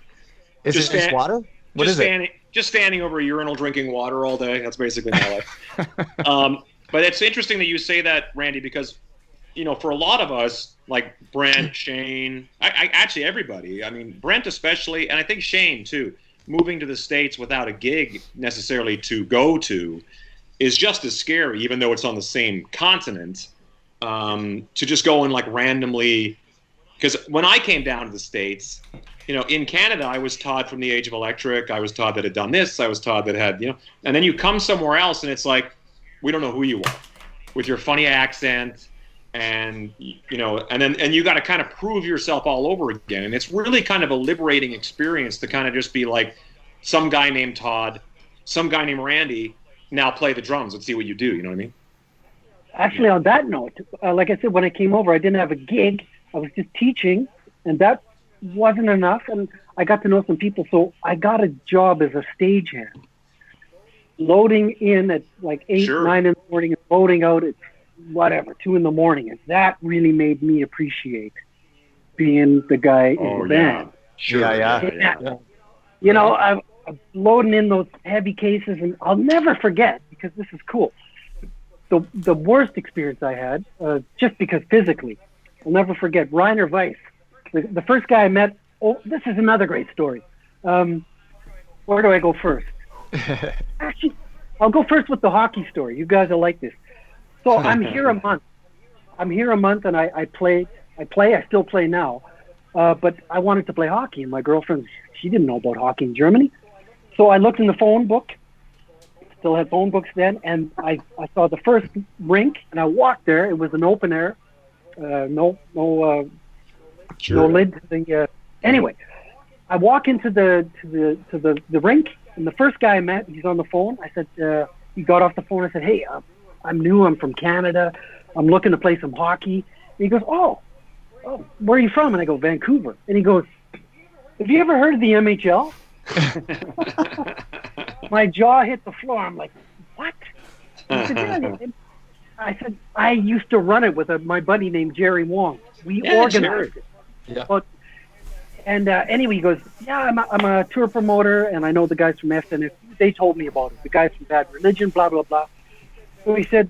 S5: Is it just water? What is it?
S4: Just standing over a urinal drinking water all day. That's basically my life. But it's interesting that you say that, Randy, because for a lot of us, like Brent, Shane, I actually everybody. I mean, Brent especially, and I think Shane too. Moving to the States without a gig necessarily to go to is just as scary, even though it's on the same continent. To just go and like randomly, because when I came down to the States, in Canada, I was taught from the age of electric. I was taught that it had done this. I was taught that it had, and then you come somewhere else and it's like, we don't know who you are with your funny accent. And and you got to kind of prove yourself all over again, and it's really kind of a liberating experience to kind of just be like, some guy named Todd, some guy named Randy, now play the drums and see what you do. You know what I mean?
S6: Actually, on that note, like I said, when I came over, I didn't have a gig. I was just teaching, and that wasn't enough. And I got to know some people, so I got a job as a stagehand, loading in at like 8, 9 in the morning, and loading out at 2 in the morning, and that really made me appreciate being the guy in the band.
S4: Sure.
S5: Yeah.
S6: I'm loading in those heavy cases, and I'll never forget, because this is cool, the worst experience I had, just because physically, I'll never forget Rainer Weiss, the first guy I met. Oh, this is another great story. Where do I go first? Actually, I'll go first with the hockey story. You guys will like this. So I'm here a month. And I still play now. But I wanted to play hockey, and my girlfriend, she didn't know about hockey in Germany. So I looked in the phone book, still had phone books then, and I saw the first rink, and I walked there. It was an open air, no lid. Anyway, I walk into the rink, and the first guy I met, he's on the phone. I said, he got off the phone. I said, hey, I'm new. I'm from Canada. I'm looking to play some hockey. And he goes, oh, where are you from? And I go, Vancouver. And he goes, have you ever heard of the MHL? My jaw hit the floor. I'm like, what? He said, yeah. I said, I used to run it with my buddy named Jerry Wong. We organized it.
S2: Yeah.
S6: But, anyway, he goes, yeah, I'm a tour promoter, and I know the guys from FN. They told me about it. The guys from Bad Religion, blah, blah, blah. So he said,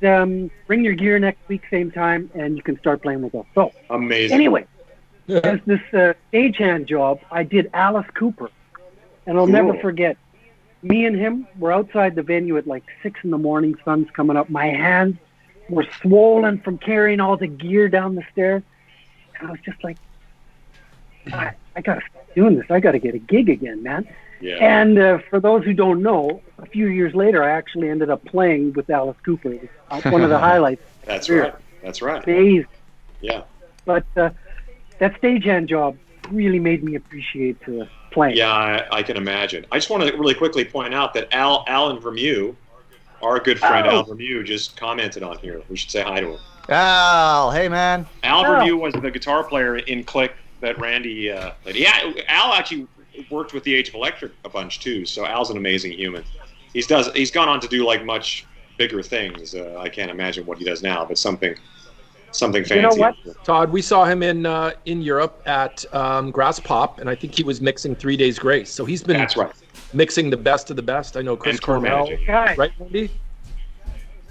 S6: bring your gear next week, same time, and you can start playing with us. So
S4: amazing.
S6: Anyway, as this stagehand job, I did Alice Cooper. And I'll never forget, me and him were outside the venue at like 6 in the morning, sun's coming up. My hands were swollen from carrying all the gear down the stairs. And I was just like, I got to start doing this. I got to get a gig again, man.
S4: Yeah.
S6: And for those who don't know, a few years later, I actually ended up playing with Alice Cooper. It was one of the highlights.
S4: That's right. That's right.
S6: Amazing.
S4: Yeah.
S6: But that stagehand job really made me appreciate playing.
S4: Yeah, I can imagine. I just want to really quickly point out that Alan Vermew, our good friend Al Vermew, just commented on here. We should say hi to him.
S5: Al, hey man.
S4: Al Vermew was the guitar player in Click that Randy played. Yeah, Al actually worked with the Age of Electric a bunch too, so Al's an amazing human. He's gone on to do like much bigger things. I can't imagine what he does now, but something fancy.
S6: You know what,
S2: Todd? We saw him in Europe at Grass Pop, and I think he was mixing 3 Days Grace. So he's been mixing the best of the best. I know Chris Cornell, right, Randy?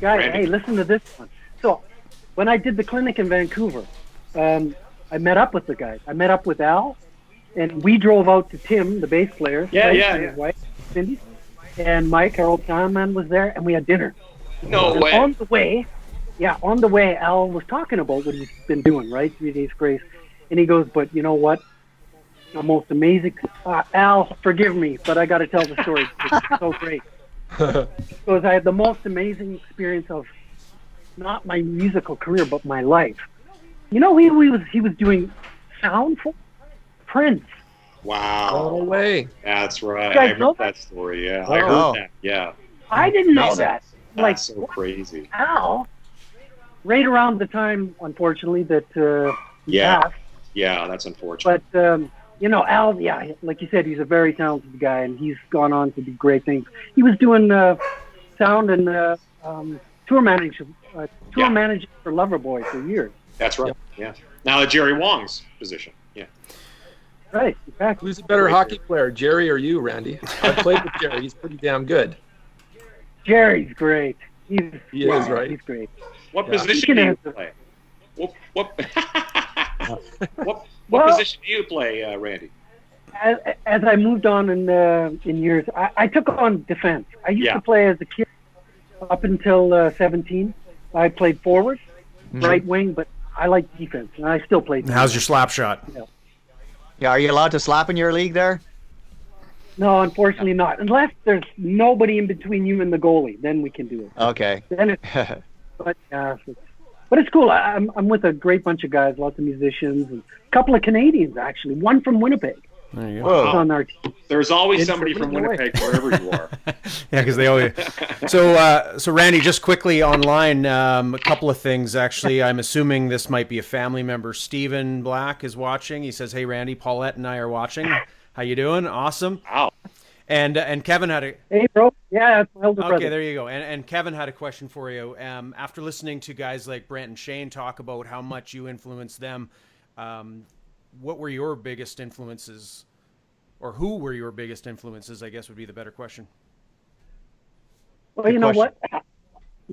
S6: Hey, listen to this one. So when I did the clinic in Vancouver, I met up with the guys. I met up with Al. And we drove out to Tim, the bass player, and his wife, Cindy, and Mike, our old sound man, was there, and we had dinner.
S4: No way.
S6: On the way, Al was talking about what he's been doing, right? 3 Days Grace. And he goes, but you know what? The most amazing... Al, forgive me, but I got to tell the story. It's so great. Because I had the most amazing experience of not my musical career, but my life. You know, he was doing sound for Prince.
S4: Wow.
S2: No way.
S4: That's right.
S6: You guys
S4: I heard
S6: know
S4: that story, yeah.
S5: Oh.
S4: I heard that, yeah.
S6: I didn't know that. like,
S4: so crazy.
S6: Al, right around the time, unfortunately, that he passed.
S4: Yeah, that's unfortunate.
S6: But Al, like you said, he's a very talented guy, and he's gone on to do great things. He was doing sound and tour managing for Loverboy for years.
S4: That's right. Yeah. Now at Jerry Wong's position. Yeah.
S6: Right. Exactly.
S2: Who's a better hockey player, Jerry or you, Randy? I played with Jerry. He's pretty damn good.
S6: Jerry's great. He is,
S2: right?
S6: He's great.
S4: What position do you play? What position do you play, Randy?
S6: As I moved on in years, I took on defense. I used to play as a kid up until 17. I played forward, right wing, but I like defense, and I still play defense.
S1: How's your slap shot?
S5: Yeah, are you allowed to slap in your league there?
S6: No, unfortunately not. Unless there's nobody in between you and the goalie, then we can do it.
S5: Okay.
S6: Then but it's cool. I'm with a great bunch of guys, lots of musicians, and a couple of Canadians actually. One from Winnipeg.
S1: There you
S4: go.
S6: On our team.
S4: There's always somebody from Winnipeg wherever you are.
S1: Yeah, because they always. So Randy, just quickly online, a couple of things actually. I'm assuming this might be a family member. Stephen Black is watching. He says, "Hey Randy, Paulette and I are watching. How you doing? Awesome."
S4: Wow.
S1: And Kevin had a.
S6: Hey bro, yeah, that's my elder brother.
S1: Okay, there you go. And Kevin had a question for you. After listening to guys like Brent and Shane talk about how much you influenced them, what were your biggest influences, or who were your biggest influences, I guess would be the better question.
S6: Well, you know what?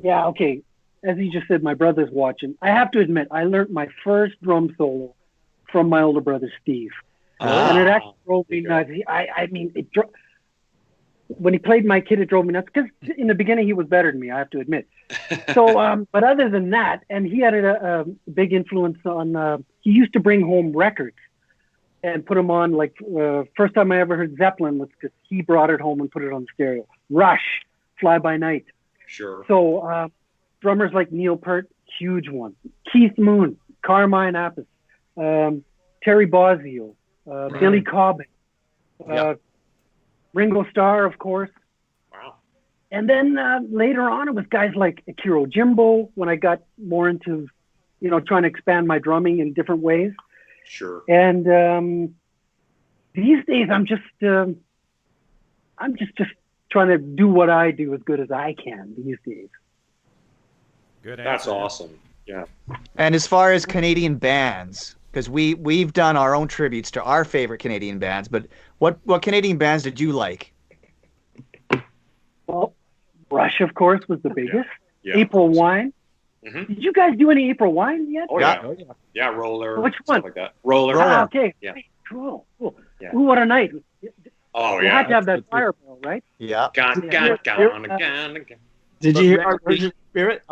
S6: Yeah, okay. As you just said, my brother's watching. I have to admit, I learned my first drum solo from my older brother, Steve. And it actually drove me nuts. When he played my kid, it drove me nuts because in the beginning he was better than me, I have to admit. So, but other than that, and he had a big influence on, he used to bring home records and put them on, like, first time I ever heard Zeppelin was because he brought it home and put it on stereo. Rush, Fly By Night.
S4: Sure.
S6: So, drummers like Neil Peart, huge one. Keith Moon, Carmine Appice, Terry Bozzio, Billy Cobbin, Ringo Starr, of course.
S4: Wow.
S6: And then later on, it was guys like Akira Jimbo when I got more into, trying to expand my drumming in different ways.
S4: Sure.
S6: And these days, I'm just trying to do what I do as good as I can these days.
S1: Good answer.
S4: That's awesome. Yeah.
S5: And as far as Canadian bands, because we've done our own tributes to our favorite Canadian bands, but what Canadian bands did you like?
S6: Well, Rush, of course, was the biggest.
S4: Yeah.
S6: April Wine.
S4: Mm-hmm.
S6: Did you guys do any April Wine yet?
S4: Oh, yeah. Yeah, Roller.
S6: Which one?
S4: Stuff like that. Roller.
S6: Okay.
S4: Yeah.
S6: Cool.
S4: Yeah.
S6: Ooh, what a night.
S4: Oh,
S6: You
S4: yeah.
S6: had to have that fireball, right?
S5: Yeah.
S3: Did you hear our version of Spirit?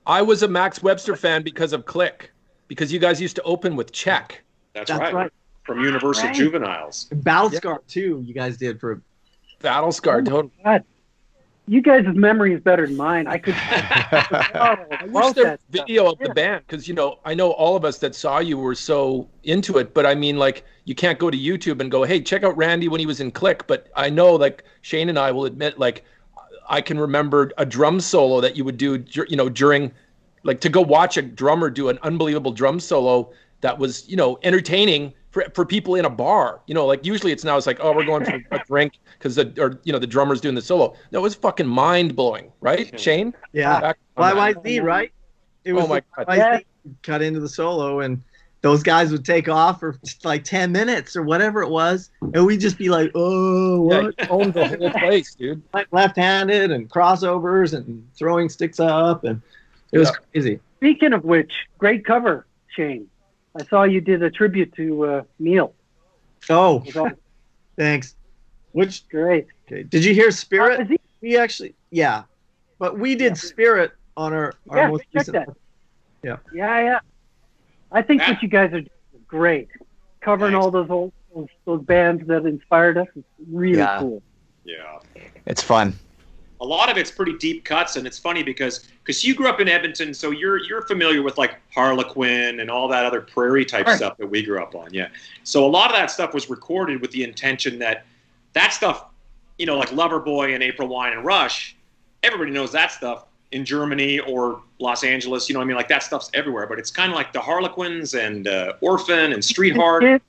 S2: I was a Max Webster fan because of Click, because you guys used to open with Check.
S4: That's right. From Universal Juveniles.
S3: Battlescar too. You guys did for
S2: Battlescar, totally.
S6: God. You guys' memory is better than mine. I could.
S2: I wish there was video of the band, because I know all of us that saw you were so into it, but I mean, like, you can't go to YouTube and go, hey, check out Randy when he was in Click. But I know, like, Shane and I will admit, like, I can remember a drum solo that you would do, during, like, to go watch a drummer do an unbelievable drum solo that was, entertaining for people in a bar. Like, usually it's like, oh, we're going for a drink because the drummer's doing the solo. No, it was fucking mind blowing, right, Shane?
S3: Yeah. YYZ, right? It was
S2: my God.
S3: YYZ cut into the solo, and those guys would take off for like 10 minutes or whatever it was, and we'd just be like, oh, what?
S2: Yeah, owned the whole place, dude.
S3: Like left-handed and crossovers and throwing sticks up, and it was crazy.
S6: Speaking of which, great cover, Shane. I saw you did a tribute to Neil.
S3: Oh, thanks. Which
S6: great.
S3: Okay. Did you hear Spirit? We actually, but we did Spirit on our most recent.
S6: That. Yeah. I think what you guys are doing is great. Covering all those bands that inspired us is really cool.
S4: Yeah.
S5: It's fun.
S4: A lot of it's pretty deep cuts, and it's funny because you grew up in Edmonton, so you're familiar with like Harlequin and all that other prairie type stuff that we grew up on. Yeah. So a lot of that stuff was recorded with the intention that stuff, like Loverboy and April Wine and Rush, everybody knows that stuff. in Germany or Los Angeles. You know what I mean? Like that stuff's everywhere, but it's kind of like the Harlequins and Orphan and Streetheart,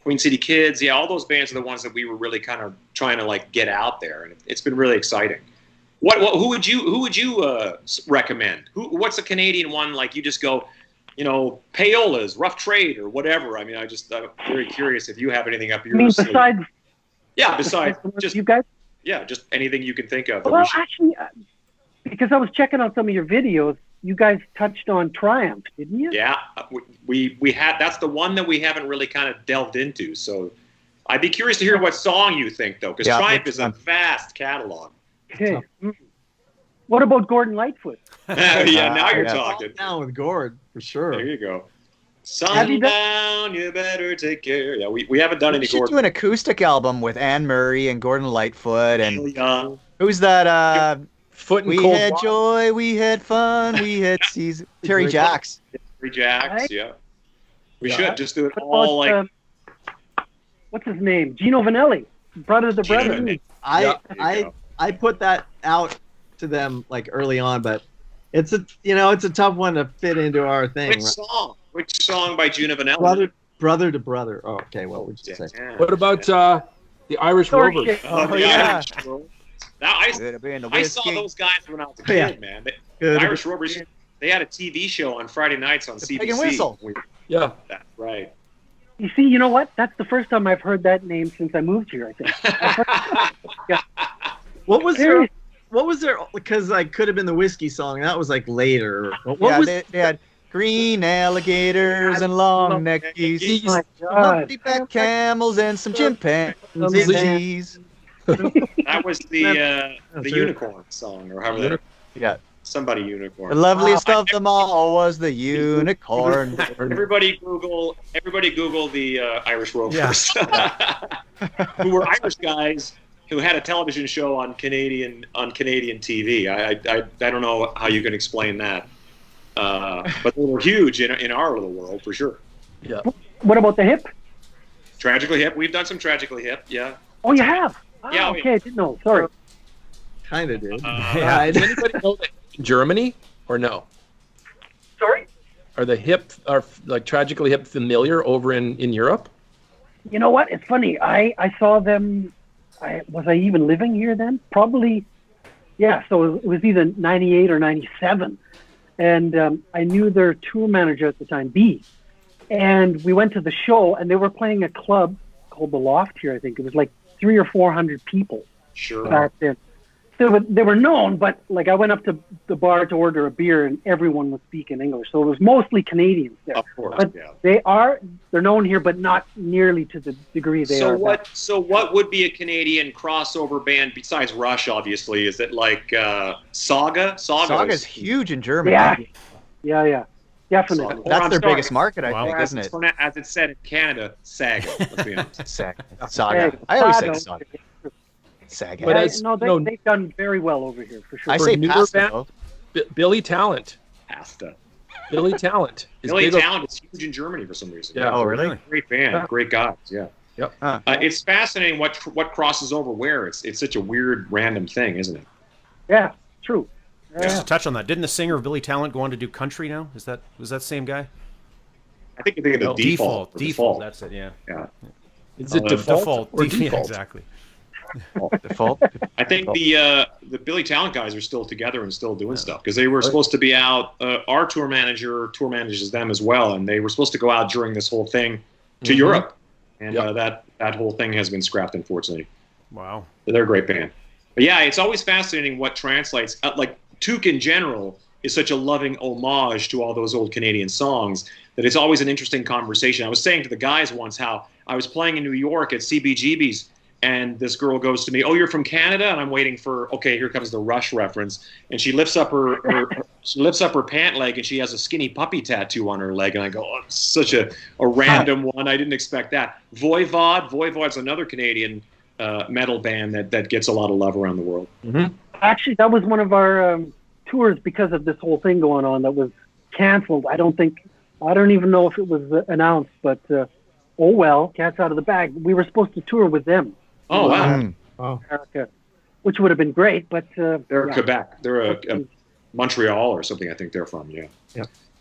S4: Queen City Kids. Yeah, all those bands are the ones that we were really kind of trying to like get out there, and it's been really exciting. Who would you recommend? What's a Canadian one like? You just go, you know, Paola's, Rough Trade, or whatever. I mean, I'm very curious if you have anything up your sleeve.
S6: Besides?
S4: Yeah, besides just
S6: you guys.
S4: Yeah, just anything you can think of.
S6: Well, actually, because I was checking out some of your videos, you guys touched on Triumph, didn't you?
S4: Yeah, we had. That's the one that we haven't really kind of delved into. So I'd be curious to hear what song you think, though, because Triumph is a vast catalog.
S6: Okay. What about Gordon Lightfoot?
S4: Yeah, now you're talking.
S3: Down with Gord, for sure.
S4: There you go. Sundown, you better take care. Yeah, we haven't done any Gordon.
S5: We should do an acoustic album with Anne Murray and Gordon Lightfoot and who's that?
S2: Foot and
S5: we
S2: Cold
S5: had
S2: Water.
S5: joy, we had fun, we had season. Terry Jacks.
S4: Terry Jacks,
S6: Right?
S4: yeah. We should just do it
S6: What
S4: all
S6: about,
S4: like.
S6: what's his name? Gino Vanelli, brother to brother.
S4: Gino.
S3: I put that out to them like early on, but it's a tough one to fit into our thing.
S4: Which
S3: right?
S4: song? Which song by Gino Vanelli?
S3: Brother to brother. Oh, okay. What would you say?
S4: Yeah.
S2: What about the Irish
S6: Sorry,
S2: Rovers?
S6: Shane.
S5: Oh, yeah.
S4: Now, I saw those guys when I was a kid, man. The Irish Rovers, they had a TV show on Friday nights on CBC.
S5: Pig and Whistle.
S2: Yeah.
S4: That's right.
S6: You see, you know what? That's the first time I've heard that name since I moved here, I think.
S3: What was their? Because I could have been the whiskey song. That was like later. What was?
S5: They had green alligators and long neck geese,
S6: Oh my God.
S5: humpty-back camels and some chimpanzees.
S4: That was the unicorn song, or however.
S5: Yeah.
S4: Somebody unicorn.
S5: The loveliest of them all was the unicorn.
S4: Everybody Google the Irish Rovers, who were Irish guys who had a television show on Canadian TV. I don't know how you can explain that, but they were huge in our little world for sure.
S2: Yeah.
S6: What about the hip?
S4: Tragically Hip. We've done some Tragically Hip. Yeah.
S6: Oh, you have? Oh,
S4: Yeah,
S6: okay, I didn't know. Sorry.
S3: Kind of did.
S2: Does anybody know that in Germany or no?
S6: Sorry?
S2: Are like Tragically Hip familiar over in Europe?
S6: You know what? It's funny. I saw them. Was I even living here then? Probably. Yeah. So it was either 98 or 97, and I knew their tour manager at the time, B. And we went to the show, and they were playing a club called the Loft here. I think it was like 300 or 400 people.
S4: Sure.
S6: Back then. They were known, but like I went up to the bar to order a beer, and everyone was speaking English. So it was mostly Canadians there.
S4: Of course,
S6: but
S4: yeah.
S6: they're known here, but not nearly to the degree they are.
S4: So what would be a Canadian crossover band besides Rush? Obviously, is it like Saga?
S5: Saga's huge in Germany.
S6: Yeah, definitely.
S5: That's their biggest market, I think, isn't it?
S4: As it's said in Canada, Saga. Let's be honest.
S5: Saga. I always say Saga. Saga.
S6: But they've done very well over here for sure.
S5: I say pasta.
S2: Billy Talent.
S4: Pasta.
S2: Billy Talent.
S4: Billy Talent is huge in Germany for some reason.
S2: Yeah.
S5: Oh, really?
S4: Great band. Great guys. Yeah.
S2: Yep.
S4: It's fascinating what crosses over where. It's such a weird, random thing, isn't it?
S6: Yeah, true.
S1: Just to touch on that, didn't the singer of Billy Talent go on to do country now? Was that the same guy?
S4: I think you're thinking of
S1: Default. That's it. Yeah.
S4: Yeah.
S2: Is it default or default?
S1: Yeah, exactly.
S5: Default.
S4: I think the Billy Talent guys are still together and still doing stuff because they were supposed to be out. Our tour manager manages them as well, and they were supposed to go out during this whole thing to Europe, and that whole thing has been scrapped, unfortunately.
S1: Wow.
S4: They're a great band, but yeah, it's always fascinating what translates. Like Toque in general is such a loving homage to all those old Canadian songs that it's always an interesting conversation. I was saying to the guys once how I was playing in New York at CBGB's. And this girl goes to me, "Oh, you're from Canada?" And I'm waiting for, okay, here comes the Rush reference. And she lifts up her pant leg, and she has a skinny puppy tattoo on her leg. And I go, "Oh, it's such a random one. I didn't expect that." Voivod's another Canadian metal band that gets a lot of love around the world.
S2: Mm-hmm.
S6: Actually, that was one of our tours because of this whole thing going on that was canceled. I don't even know if it was announced, but oh well, cat's out of the bag. We were supposed to tour with them.
S4: Oh, wow.
S6: America, which would have been great, but
S4: they're Quebec. They're Montreal or something. I think they're from. Yeah.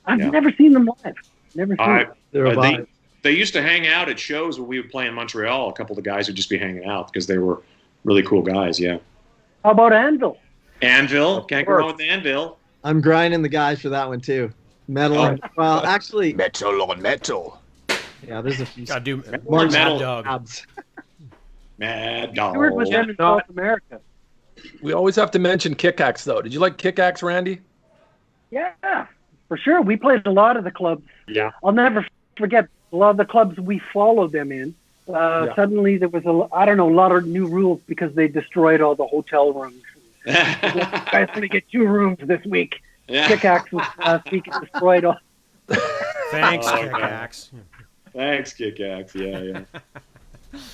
S6: I've never seen them live. Never seen them.
S4: They used to hang out at shows when we would play in Montreal. A couple of the guys would just be hanging out because they were really cool guys. Yeah.
S6: How about Anvil?
S4: Anvil, can't go wrong with Anvil.
S3: I'm grinding the guys for that one too. Metal. Well, actually,
S5: metal on metal.
S3: Yeah, there's a few.
S1: Gotta do
S4: more Mad
S1: Dog.
S4: Mad Dog.
S6: Toured with them in South America.
S2: We always have to mention Kick Axe, though. Did you like Kick Axe, Randy?
S6: Yeah, for sure. We played a lot of the clubs.
S4: Yeah.
S6: I'll never forget a lot of the clubs we followed them in. Suddenly there was a lot of new rules because they destroyed all the hotel rooms. You guys going to get 2 rooms this week.
S4: Yeah.
S6: Kick Axe was last week and destroyed all.
S1: Thanks, Kick Axe.
S4: Thanks, Kick Axe. Yeah.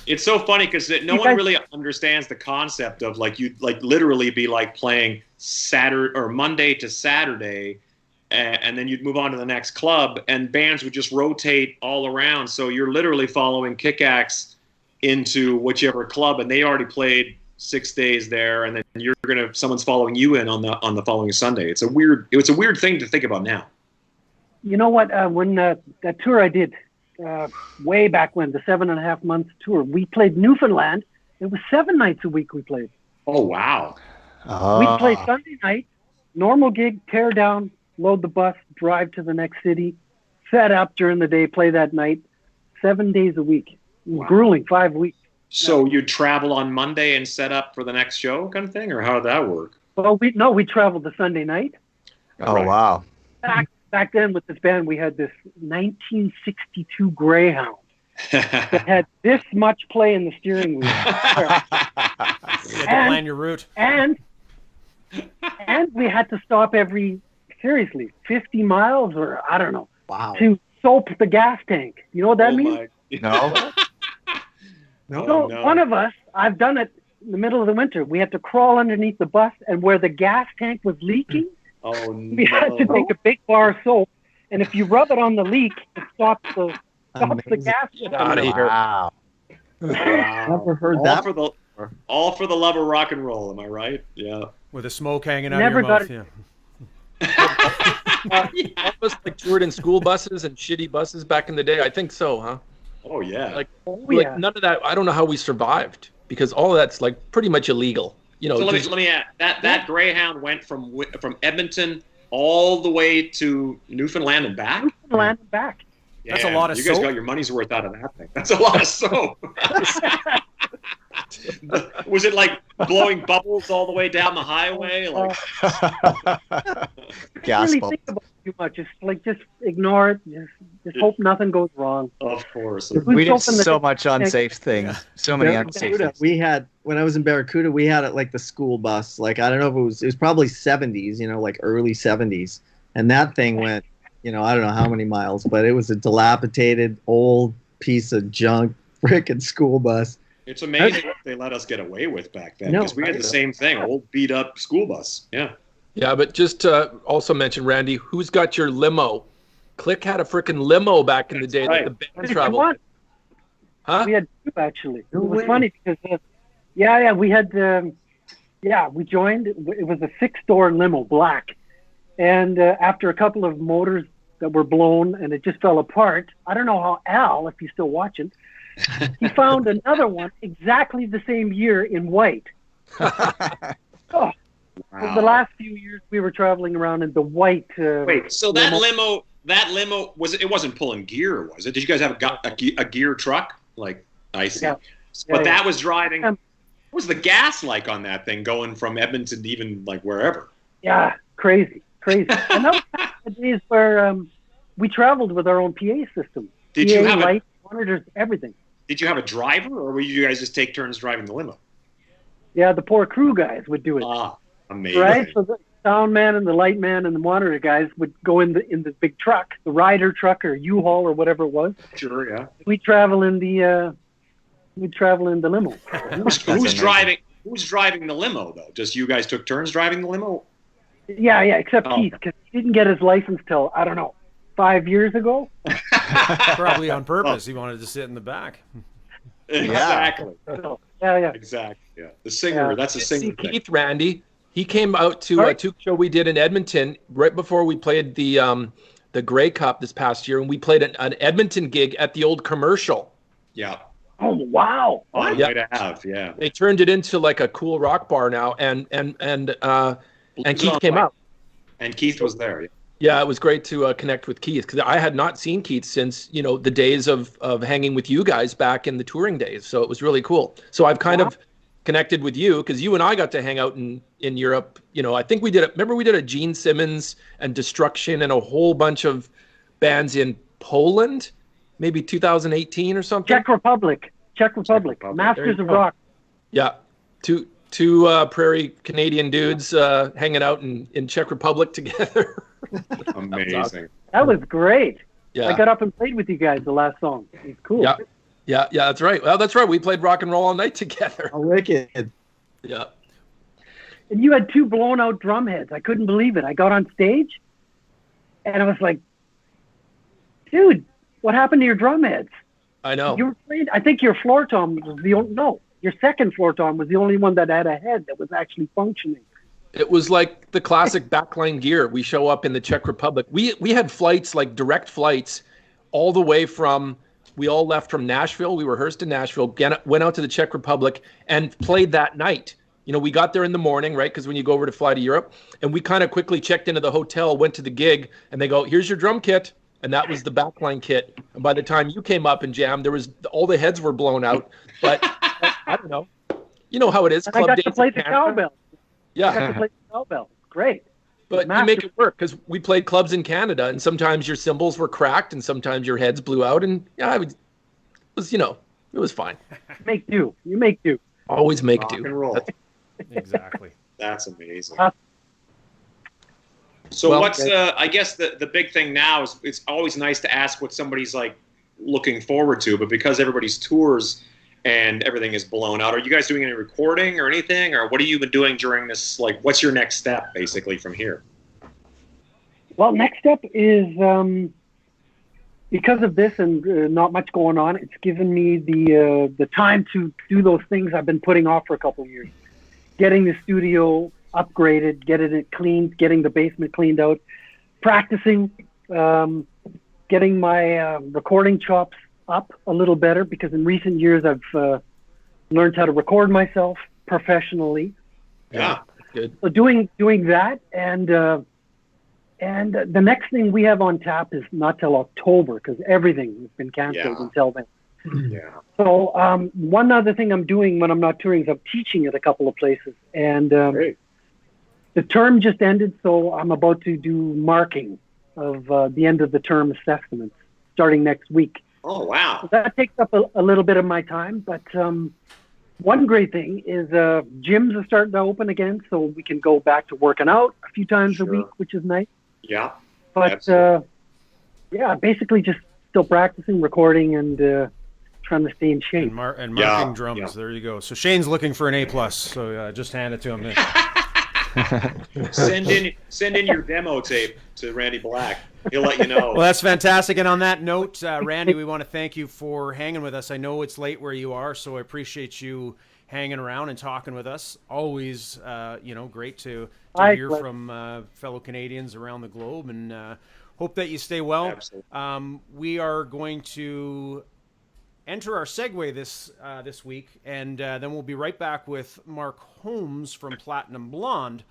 S4: It's so funny because no one really understands the concept of you'd literally be playing Saturday or Monday to Saturday, and then you'd move on to the next club, and bands would just rotate all around. So you're literally following Kick Axe into whichever club, and they already played 6 days there, and then someone's following you in on the following Sunday. It's a weird thing to think about now.
S6: You know what? When that tour I did. Way back when, the 7.5 months tour, we played Newfoundland. It was 7 nights a week we played.
S4: Oh, wow.
S6: We'd play Sunday night, normal gig, tear down, load the bus, drive to the next city, set up during the day, play that night, 7 days a week. Wow. Grueling, 5 weeks.
S4: So you'd travel on Monday and set up for the next show kind of thing, or how did that work?
S6: Well, we traveled the Sunday night.
S5: Oh, right. Wow.
S6: Back then with this band, we had this 1962 Greyhound that had this much play in the steering wheel.
S1: You had to plan your route.
S6: And we had to stop every, 50 miles or I don't know, to soap the gas tank. You know what that means?
S5: No.
S6: So one of us, I've done it in the middle of the winter. We had to crawl underneath the bus, and where the gas tank was leaking, we had to take a big bar of soap, and if you rub it on the leak, it stops the gas.
S2: Out of here.
S5: Wow.
S3: Never heard that.
S4: All for the love of rock and roll. Am I right? Yeah.
S1: With the smoke hanging out of your mouth. Yeah.
S2: All of us toured in school buses and shitty buses back in the day. I think so, huh?
S4: Oh yeah.
S2: None of that. I don't know how we survived because all of that's pretty much illegal.
S4: So let me add that Greyhound went from Edmonton all the way to Newfoundland and back.
S6: Newfoundland and back.
S4: Yeah,
S1: that's a lot of soap.
S4: You guys got your money's worth out of that thing. That's a lot of soap. Was it blowing bubbles all the way down the highway?
S5: Gas
S6: really
S5: bubbles.
S6: think about it too much. Just ignore it. Just hope nothing goes wrong.
S4: Of course.
S5: We did so much unsafe things. So many unsafe things.
S3: We had, when I was in Barracuda, we had it the school bus. I don't know if it was probably 70s, early 70s. And that thing went, I don't know how many miles, but it was a dilapidated old piece of junk frickin' school bus.
S4: It's amazing what they let us get away with back then, because we had the same thing, old beat up school bus. Yeah.
S2: Yeah, but just to also mention, Randy, who's got your limo? Click had a freaking limo back in the day that the band traveled. Huh?
S6: We had 2 actually. It was funny because, we had, we joined. It was a 6-door limo, black, and after a couple of motors that were blown and it just fell apart. I don't know how Al, if he's still watching, he found another one exactly the same year in white. Wow. For the last few years, we were traveling around in the white.
S4: Wait, so that limo it wasn't pulling gear, was it? Did you guys have a gear truck? I see. Yeah. But that was driving. What was the gas like on that thing going from Edmonton to even wherever?
S6: Yeah, crazy. And that was the days where we traveled with our own PA system.
S4: Did you have
S6: lights, monitors, everything?
S4: Did you have a driver, or would you guys just take turns driving the limo?
S6: Yeah, the poor crew guys would do it.
S4: Ah, amazing.
S6: Right? So the sound man and the light man and the monitor guys would go in the big truck, the Ryder truck or U-Haul or whatever it was.
S4: Sure, yeah.
S6: We'd travel in the limo.
S4: Who's driving the limo though? Just you guys took turns driving the limo?
S6: Yeah, except Keith, because he didn't get his license till, I don't know, 5 years ago.
S1: Probably on purpose. He wanted to sit in the back.
S4: Exactly.
S6: Yeah.
S4: Exactly. Yeah. The singer. That's a singer.
S2: Keith, Randy. He came out to a Toque show we did in Edmonton right before we played the Grey Cup this past year, and we played an Edmonton gig at the old Commercial.
S4: Yeah.
S6: Oh wow!
S4: Fun way to have, yeah.
S2: They turned it into like a cool rock bar now, and Keith came out.
S4: And Keith was there.
S2: Yeah, it was great to connect with Keith, because I had not seen Keith since the days of hanging with you guys back in the touring days. So it was really cool. So I've kind of connected with you, because you and I got to hang out in Europe. I think we did it. Remember we did a Gene Simmons and Destruction and a whole bunch of bands in Poland, maybe 2018 or something.
S6: Czech Republic. Masters of Rock.
S2: Yeah, two prairie Canadian dudes hanging out in Czech Republic together.
S4: Amazing.
S6: That was great.
S2: Yeah,
S6: I got up and played with you guys the last song. It's cool.
S2: Yeah, that's right. Well, that's right. We played Rock and Roll All Night together.
S3: Oh, wicked.
S2: Yeah.
S6: And you had 2 blown out drum heads. I couldn't believe it. I got on stage, and I was like, dude, what happened to your drum heads?
S2: I know.
S6: You were playing, I think your floor tom was your second floor tom was the only one that had a head that was actually functioning.
S2: It was like the classic backline gear. We show up in the Czech Republic. We had flights, like direct flights, all the way from, we all left from Nashville. We rehearsed in Nashville, went out to the Czech Republic and played that night. We got there in the morning, right? Because when you go over to fly to Europe, and we kind of quickly checked into the hotel, went to the gig, and they go, here's your drum kit. And that was the backline kit. And by the time you came up and jammed, all the heads were blown out. But I don't know. You know how it is.
S6: And I got to play the cowbell.
S2: Yeah.
S6: I got to play the cowbell. Great.
S2: But you make it work, because we played clubs in Canada, and sometimes your cymbals were cracked, and sometimes your heads blew out, and it was fine.
S6: Make do. You make do.
S2: Always make
S4: Rock
S2: do.
S4: And roll.
S1: Exactly.
S4: That's amazing. So what's I guess the big thing now is it's always nice to ask what somebody's like looking forward to, but because everybody's tours and everything is blown out, are you guys doing any recording or anything, or what have you been doing during this? Like, what's your next step basically from here?
S6: Well, next step is because of this and not much going on, it's given me the time to do those things I've been putting off for a couple of years. Getting the studio upgraded, getting it cleaned, getting the basement cleaned out, practicing, getting my recording chops up a little better, because in recent years I've learned how to record myself professionally.
S4: Yeah,
S2: good.
S6: So doing that, and the next thing we have on tap is not till October, because everything has been canceled until then.
S4: Yeah.
S6: So one other thing I'm doing when I'm not touring is I'm teaching at a couple of places, and the term just ended, so I'm about to do marking of the end of the term assessments starting next week.
S4: Oh, wow.
S6: So that takes up a little bit of my time, but one great thing is gyms are starting to open again, so we can go back to working out a few times a week, which is nice.
S4: Yeah.
S6: But basically just still practicing, recording, and trying to stay in shape.
S1: And marking drums. Yeah. There you go. So Shane's looking for an A+, so just hand it to him.
S4: Send in your demo tape to Randy Black. He'll let you know.
S1: Well, that's fantastic. And on that note, Randy, we want to thank you for hanging with us. I know it's late where you are, so I appreciate you hanging around and talking with us. Always, great to hear from fellow Canadians around the globe, and hope that you stay well.
S4: Absolutely.
S1: We are going to enter our segue this week, and then we'll be right back with Mark Holmes from Platinum Blonde.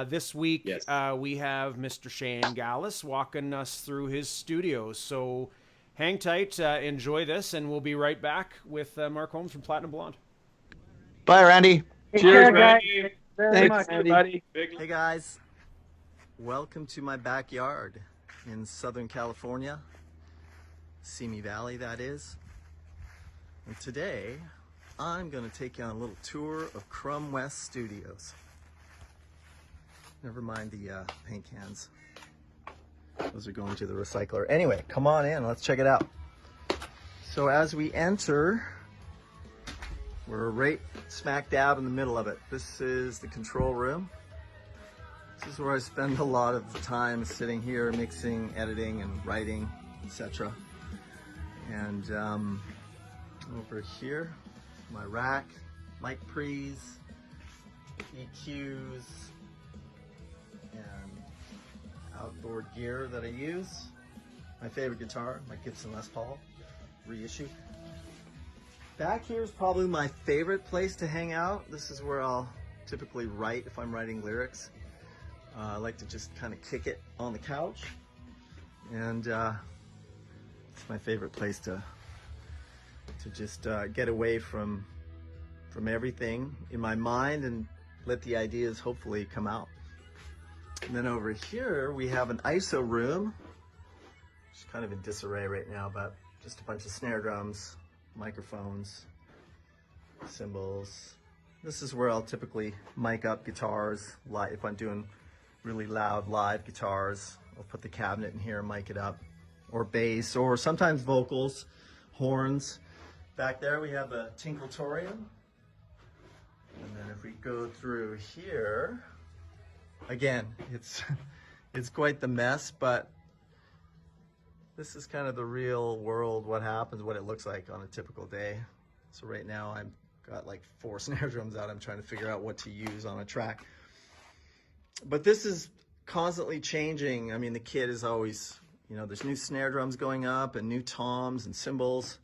S1: This week,
S4: yes.
S1: We have Mr. Shane Gallus walking us through his studios. So hang tight, enjoy this, and we'll be right back with Mark Holmes from Platinum Blonde.
S5: Bye, Randy.
S2: Cheers,
S6: Randy.
S3: Thanks,
S6: Much,
S3: Randy.
S7: Hey guys, welcome to my backyard in Southern California, Simi Valley that is. And today I'm going to take you on a little tour of Crumb West Studios. Never mind the paint cans. Those are going to the recycler. Anyway, come on in, let's check it out. So as we enter, we're right smack dab in the middle of it. This is the control room. This is where I spend a lot of the time sitting here mixing, editing, and writing, etc. And over here, my rack, mic pre's, EQs, and outboard gear that I use. My favorite guitar, my Gibson Les Paul, reissue. Back here is probably my favorite place to hang out. This is where I'll typically write if I'm writing lyrics. I like to just kind of kick it on the couch, and it's my favorite place to just get away from everything in my mind and let the ideas hopefully come out. And then over here we have an ISO room. It's kind of in disarray right now, but just a bunch of snare drums, microphones, cymbals. This is where I'll typically mic up guitars. If I'm doing really loud live guitars, I'll put the cabinet in here and mic it up. Or bass, or sometimes vocals, horns. Back there we have a Tinkletoриum. And then if we go through here, again, it's quite the mess, but this is kind of the real world, what happens, what it looks like on a typical day. So right now I've got like 4 snare drums out. I'm trying to figure out what to use on a track. But this is constantly changing. I mean, the kit is always, you know, there's new snare drums going up and new toms and cymbals.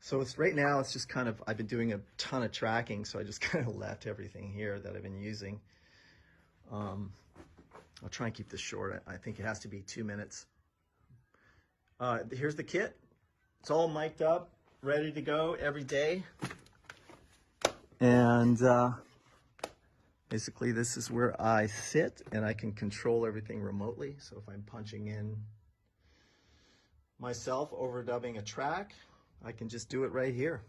S7: So right now it's just kind of, I've been doing a ton of tracking, so I just kind of left everything here that I've been using. I'll try and keep this short. I think it has to be 2 minutes. Here's the kit. It's all mic'd up, ready to go every day. And basically this is where I sit and I can control everything remotely. So if I'm punching in myself overdubbing a track, I can just do it right here.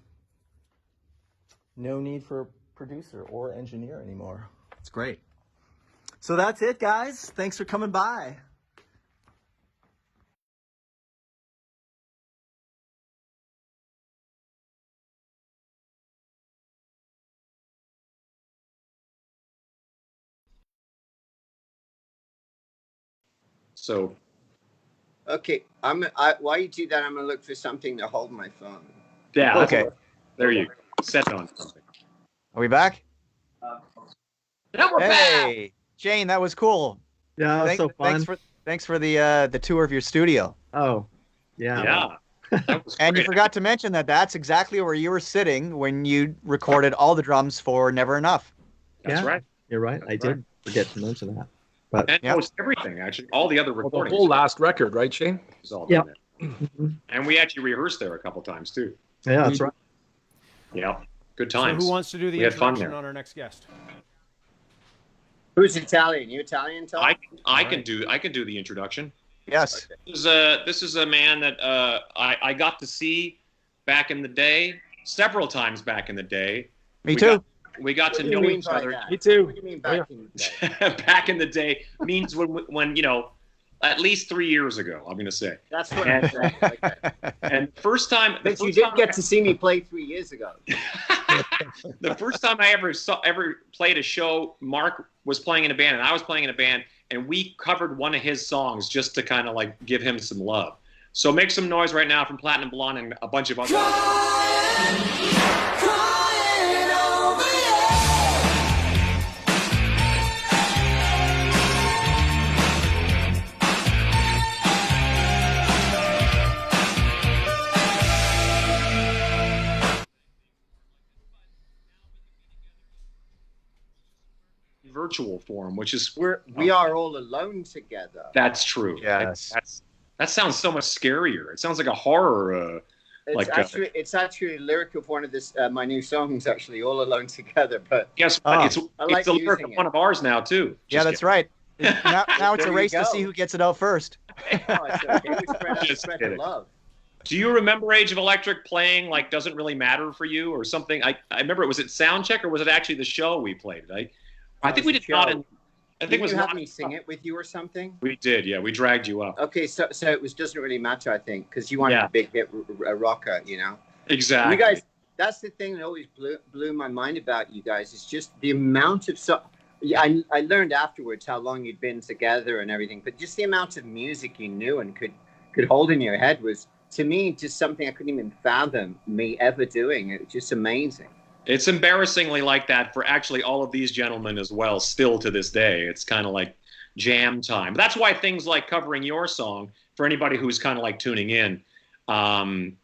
S7: No need for a producer or engineer anymore. It's great. So that's it, guys. Thanks for coming by.
S4: So,
S8: okay, while you do that, I'm gonna look for something to hold my phone.
S4: yeah.
S5: Okay.
S4: There you go. Set on something.
S5: Are we back?
S4: Now we're back.
S5: Hey, Shane, that was cool.
S3: Yeah, that was so fun.
S5: Thanks for the tour of your studio.
S3: Oh, yeah.
S4: Yeah. That was
S5: And you
S4: great.
S5: forgot to mention that's exactly where you were sitting when you recorded all the drums for Never Enough.
S4: That's
S3: Yeah.
S4: right.
S3: You're right. I did forget to mention that. But
S4: And
S5: Yep.
S4: most everything, actually. All the other
S2: Well,
S4: recordings.
S2: the whole last record, right, Shane?
S4: was all
S3: Yeah.
S4: done there. And we actually rehearsed there a couple times, too.
S3: yeah, that's right.
S4: Yeah. Good
S1: So
S4: times.
S1: who wants to do the
S4: We had fun
S1: introduction
S4: there.
S1: on our next guest?
S8: Who's Italian? You Italian, Tom?
S4: I can do the introduction.
S5: Yes.
S4: This is a man that I got to see back in the day, several times back in the day.
S5: Me too.
S4: We got to
S8: What do you
S4: know
S8: mean
S4: each
S8: by
S4: other.
S8: that?
S2: Me too.
S8: What do you mean back in the day?
S4: Back in the day means when you know, at least 3 years ago, I'm going to say.
S8: That's what I'm saying. Okay.
S4: And first time,
S8: But you did get to see me play 3 years ago.
S4: the first time I ever played a show, Mark was playing in a band and I was playing in a band, and we covered one of his songs just to kind of like give him some love. So make some noise right now from Platinum Blonde and a bunch of other. Virtual form, which is
S8: We are all alone together.
S4: that's true.
S5: Yes.
S4: That sounds so much scarier. It sounds like a horror.
S8: It's actually a lyric of one of this my new songs, actually, All Alone Together. But
S4: Guess what?
S5: Oh.
S8: I like
S4: it's a lyric
S8: using
S4: of one
S8: it.
S4: of ours now too.
S5: Yeah, that's right. Now it's a
S8: There you
S5: race to
S8: go.
S5: see who gets it out first.
S8: oh, it's okay. We spread
S4: Just
S8: spread
S4: kidding.
S8: the love.
S4: Do you remember Age of Electric playing like Doesn't Really Matter for You or something? I remember, was it Soundcheck or was it actually the show we played? I think we did not. I think it was
S8: Didn't you have
S4: not.
S8: me sing it with you or something?
S4: We did, yeah. We dragged you up.
S8: Okay, so it was doesn't really matter, I think, because you wanted
S4: Yeah.
S8: a big hit rocker, you know.
S4: Exactly.
S8: You guys, that's the thing that always blew my mind about you guys. It's just the amount of Yeah, I learned afterwards how long you'd been together and everything, but just the amount of music you knew and could hold in your head was, to me, just something I couldn't even fathom me ever doing. It was just amazing.
S4: It's embarrassingly like that for actually all of these gentlemen as well, still to this day. It's kind of like jam time. That's why things like covering your song, for anybody who's kind of like tuning in, Crying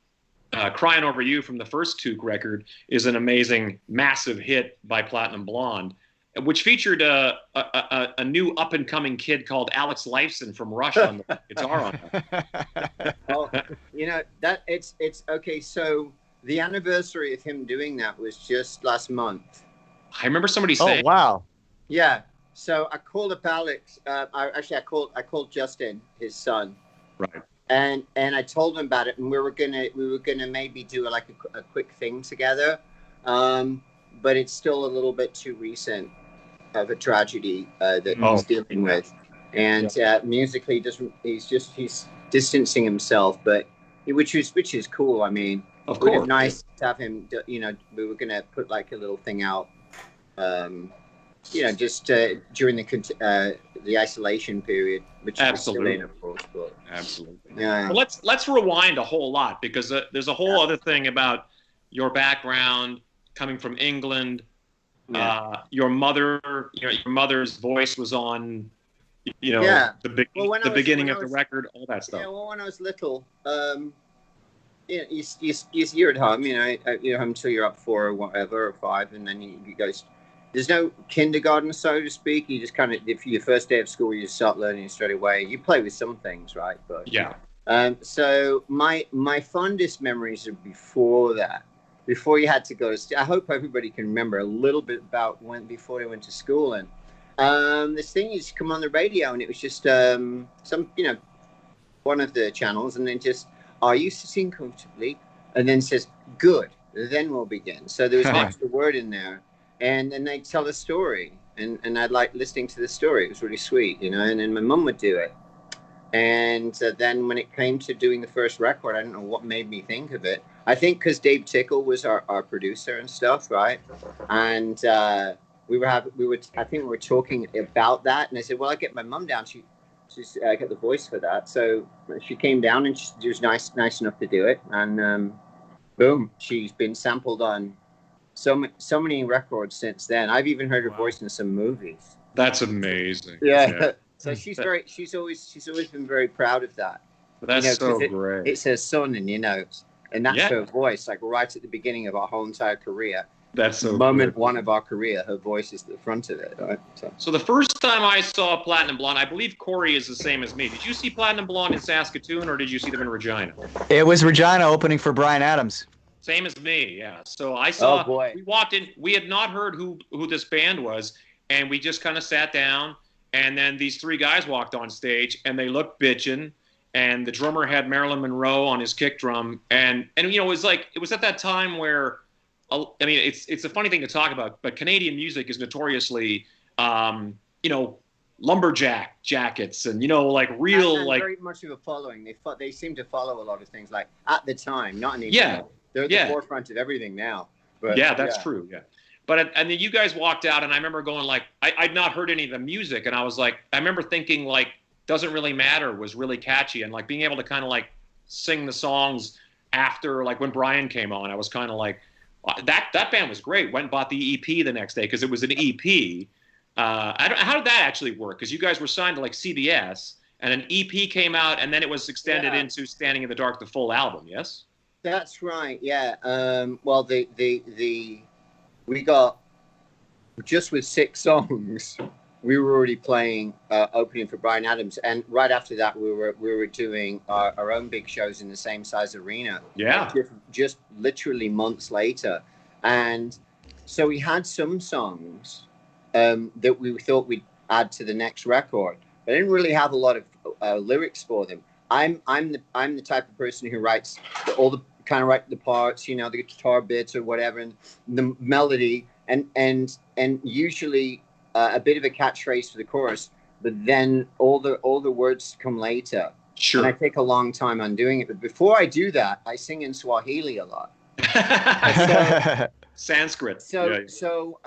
S4: Over You from the first Toque record is an amazing, massive hit by Platinum Blonde, which featured a new up-and-coming kid called Alex Lifeson from Rush on the guitar on it.
S8: Well, you know, that it's okay, so the anniversary of him doing that was just last month.
S4: I remember somebody saying,
S5: "Oh wow,
S8: yeah." So I called up Alex. I called Justin, his son,
S4: right,
S8: and I told him about it, and we were gonna maybe do like a quick thing together, but it's still a little bit too recent of a tragedy that he's dealing with, and musically he's distancing himself, but which is cool. I mean.
S4: Of course.
S8: It would be nice to have him, you know, we were going to put like a little thing out, you know, just during the isolation period, which
S4: absolutely,
S8: is of course, but,
S4: absolutely.
S8: Yeah.
S4: Well, let's rewind a whole lot, because there's a whole other thing about your background coming from England. Your mother's voice was on, you know, the beginning of the record, all that stuff.
S8: Yeah, well, when I was little, you know, you're at home, you know, you're home until you're up 4 or whatever, or 5, and then you guys, there's no kindergarten, so to speak. You just kind of, if your first day of school, you just start learning straight away. You play with some things, right? But so my fondest memories are before that, before you had to go to. I hope everybody can remember a little bit about before they went to school, and this thing used to come on the radio, and it was just some, you know, one of the channels, and then just. Are you sitting comfortably? And then says, good, then we'll begin. So there was an extra word in there. And then they tell a story. And I'd like listening to the story. It was really sweet, you know. And then my mum would do it. And then when it came to doing the first record, I don't know what made me think of it. I think because Dave Tickle was our producer and stuff, right? And I think we were talking about that. And I said, well, I get my mum down. She's got the voice for that, so she came down and she was nice enough to do it, and boom, she's been sampled on so many records since then. I've even heard her voice in some movies.
S4: That's amazing.
S8: Yeah. So she's always been very proud of that.
S4: That's, you know, so great.
S8: It says son in your notes, and that's her voice, like right at the beginning of our whole entire career.
S4: That's so
S8: moment one of our career, her voice is at the front of it, right?
S4: So the first time I saw Platinum Blonde, I believe Corey is the same as me. Did you see Platinum Blonde in Saskatoon, or did you see them in Regina?
S5: It was Regina opening for Bryan Adams.
S4: Same as me, yeah. So I saw.
S8: Oh boy.
S4: We walked in. We had not heard who this band was, and we just kind of sat down. And then these 3 guys walked on stage, and they looked bitchin'. And the drummer had Marilyn Monroe on his kick drum, and you know, it was at that time where. I mean, it's a funny thing to talk about, but Canadian music is notoriously, you know, lumberjack jackets and, you know, like real,
S8: and
S4: like
S8: very much of a following. They seem to follow a lot of things, like at the time, not anymore.
S4: Yeah,
S8: they're at the forefront of everything now. But,
S4: yeah, that's true. Yeah, but and then you guys walked out, and I remember going like, I'd not heard any of the music, and I was like, I remember thinking like, Doesn't Really Matter was really catchy, and like being able to kind of like sing the songs after, like when Brian came on, I was kind of like. That band was great. Went and bought the EP the next day because it was an EP. How did that actually work? Because you guys were signed to like CBS, and an EP came out, and then it was extended into Standing in the Dark, the full album. Yes.
S8: That's right. Yeah. Well, we got just with 6 songs. We were already playing opening for Bryan Adams, and right after that, we were doing our own big shows in the same size arena.
S4: Yeah,
S8: just literally months later, and so we had some songs that we thought we'd add to the next record, but I didn't really have a lot of lyrics for them. I'm the type of person who writes write the parts, you know, the guitar bits or whatever, and the melody, and usually. A bit of a catchphrase for the chorus, but then all the words come later.
S4: Sure.
S8: And I take a long time on doing it. But before I do that, I sing in Swahili a lot.
S4: Sanskrit.
S8: So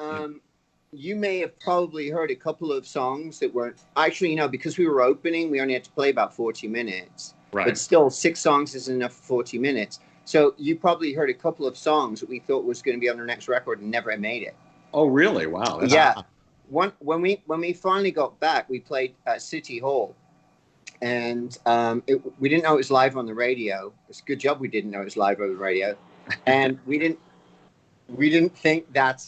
S8: you may have probably heard a couple of songs that weren't actually, you know, because we were opening, we only had to play about 40 minutes.
S4: Right.
S8: But still, 6 songs is enough for 40 minutes. So you probably heard a couple of songs that we thought was going to be on our next record and never made it.
S4: Oh, really? Wow.
S8: Yeah. When we finally got back, we played at City Hall, and we didn't know it was live on the radio. It's a good job we didn't know it was live on the radio, and we didn't think that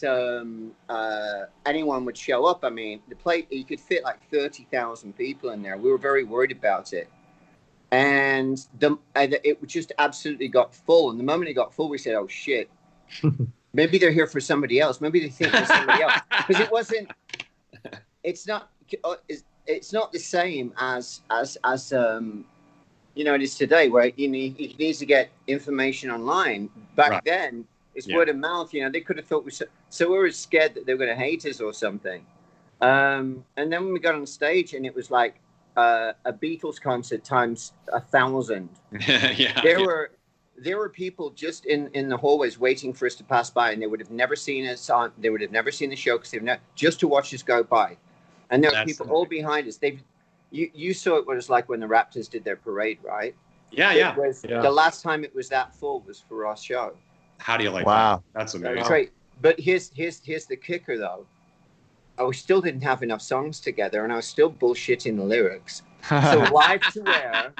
S8: anyone would show up. I mean, you could fit like 30,000 people in there. We were very worried about it. And it just absolutely got full. And the moment it got full, we said, "Oh shit, maybe they're here for somebody else. Maybe they think there's somebody else." Because it wasn't. It's not the same as it is today, where you need to get information online. Back then, it's word of mouth. They could have thought so we were scared that they were going to hate us or something. And then when we got on stage, and it was like a Beatles concert times 1,000. There were people just in the hallways waiting for us to pass by, and they would have never seen us on. They would have never seen the show because just to watch us go by. And there were people all behind us. You saw it was like when the Raptors did their parade, right?
S4: Yeah.
S8: The last time it was that full was for our show.
S4: How do you like that? That's amazing.
S8: That's great. But here's the kicker, though. I still didn't have enough songs together, and I was still bullshitting the lyrics. So Live to Wear,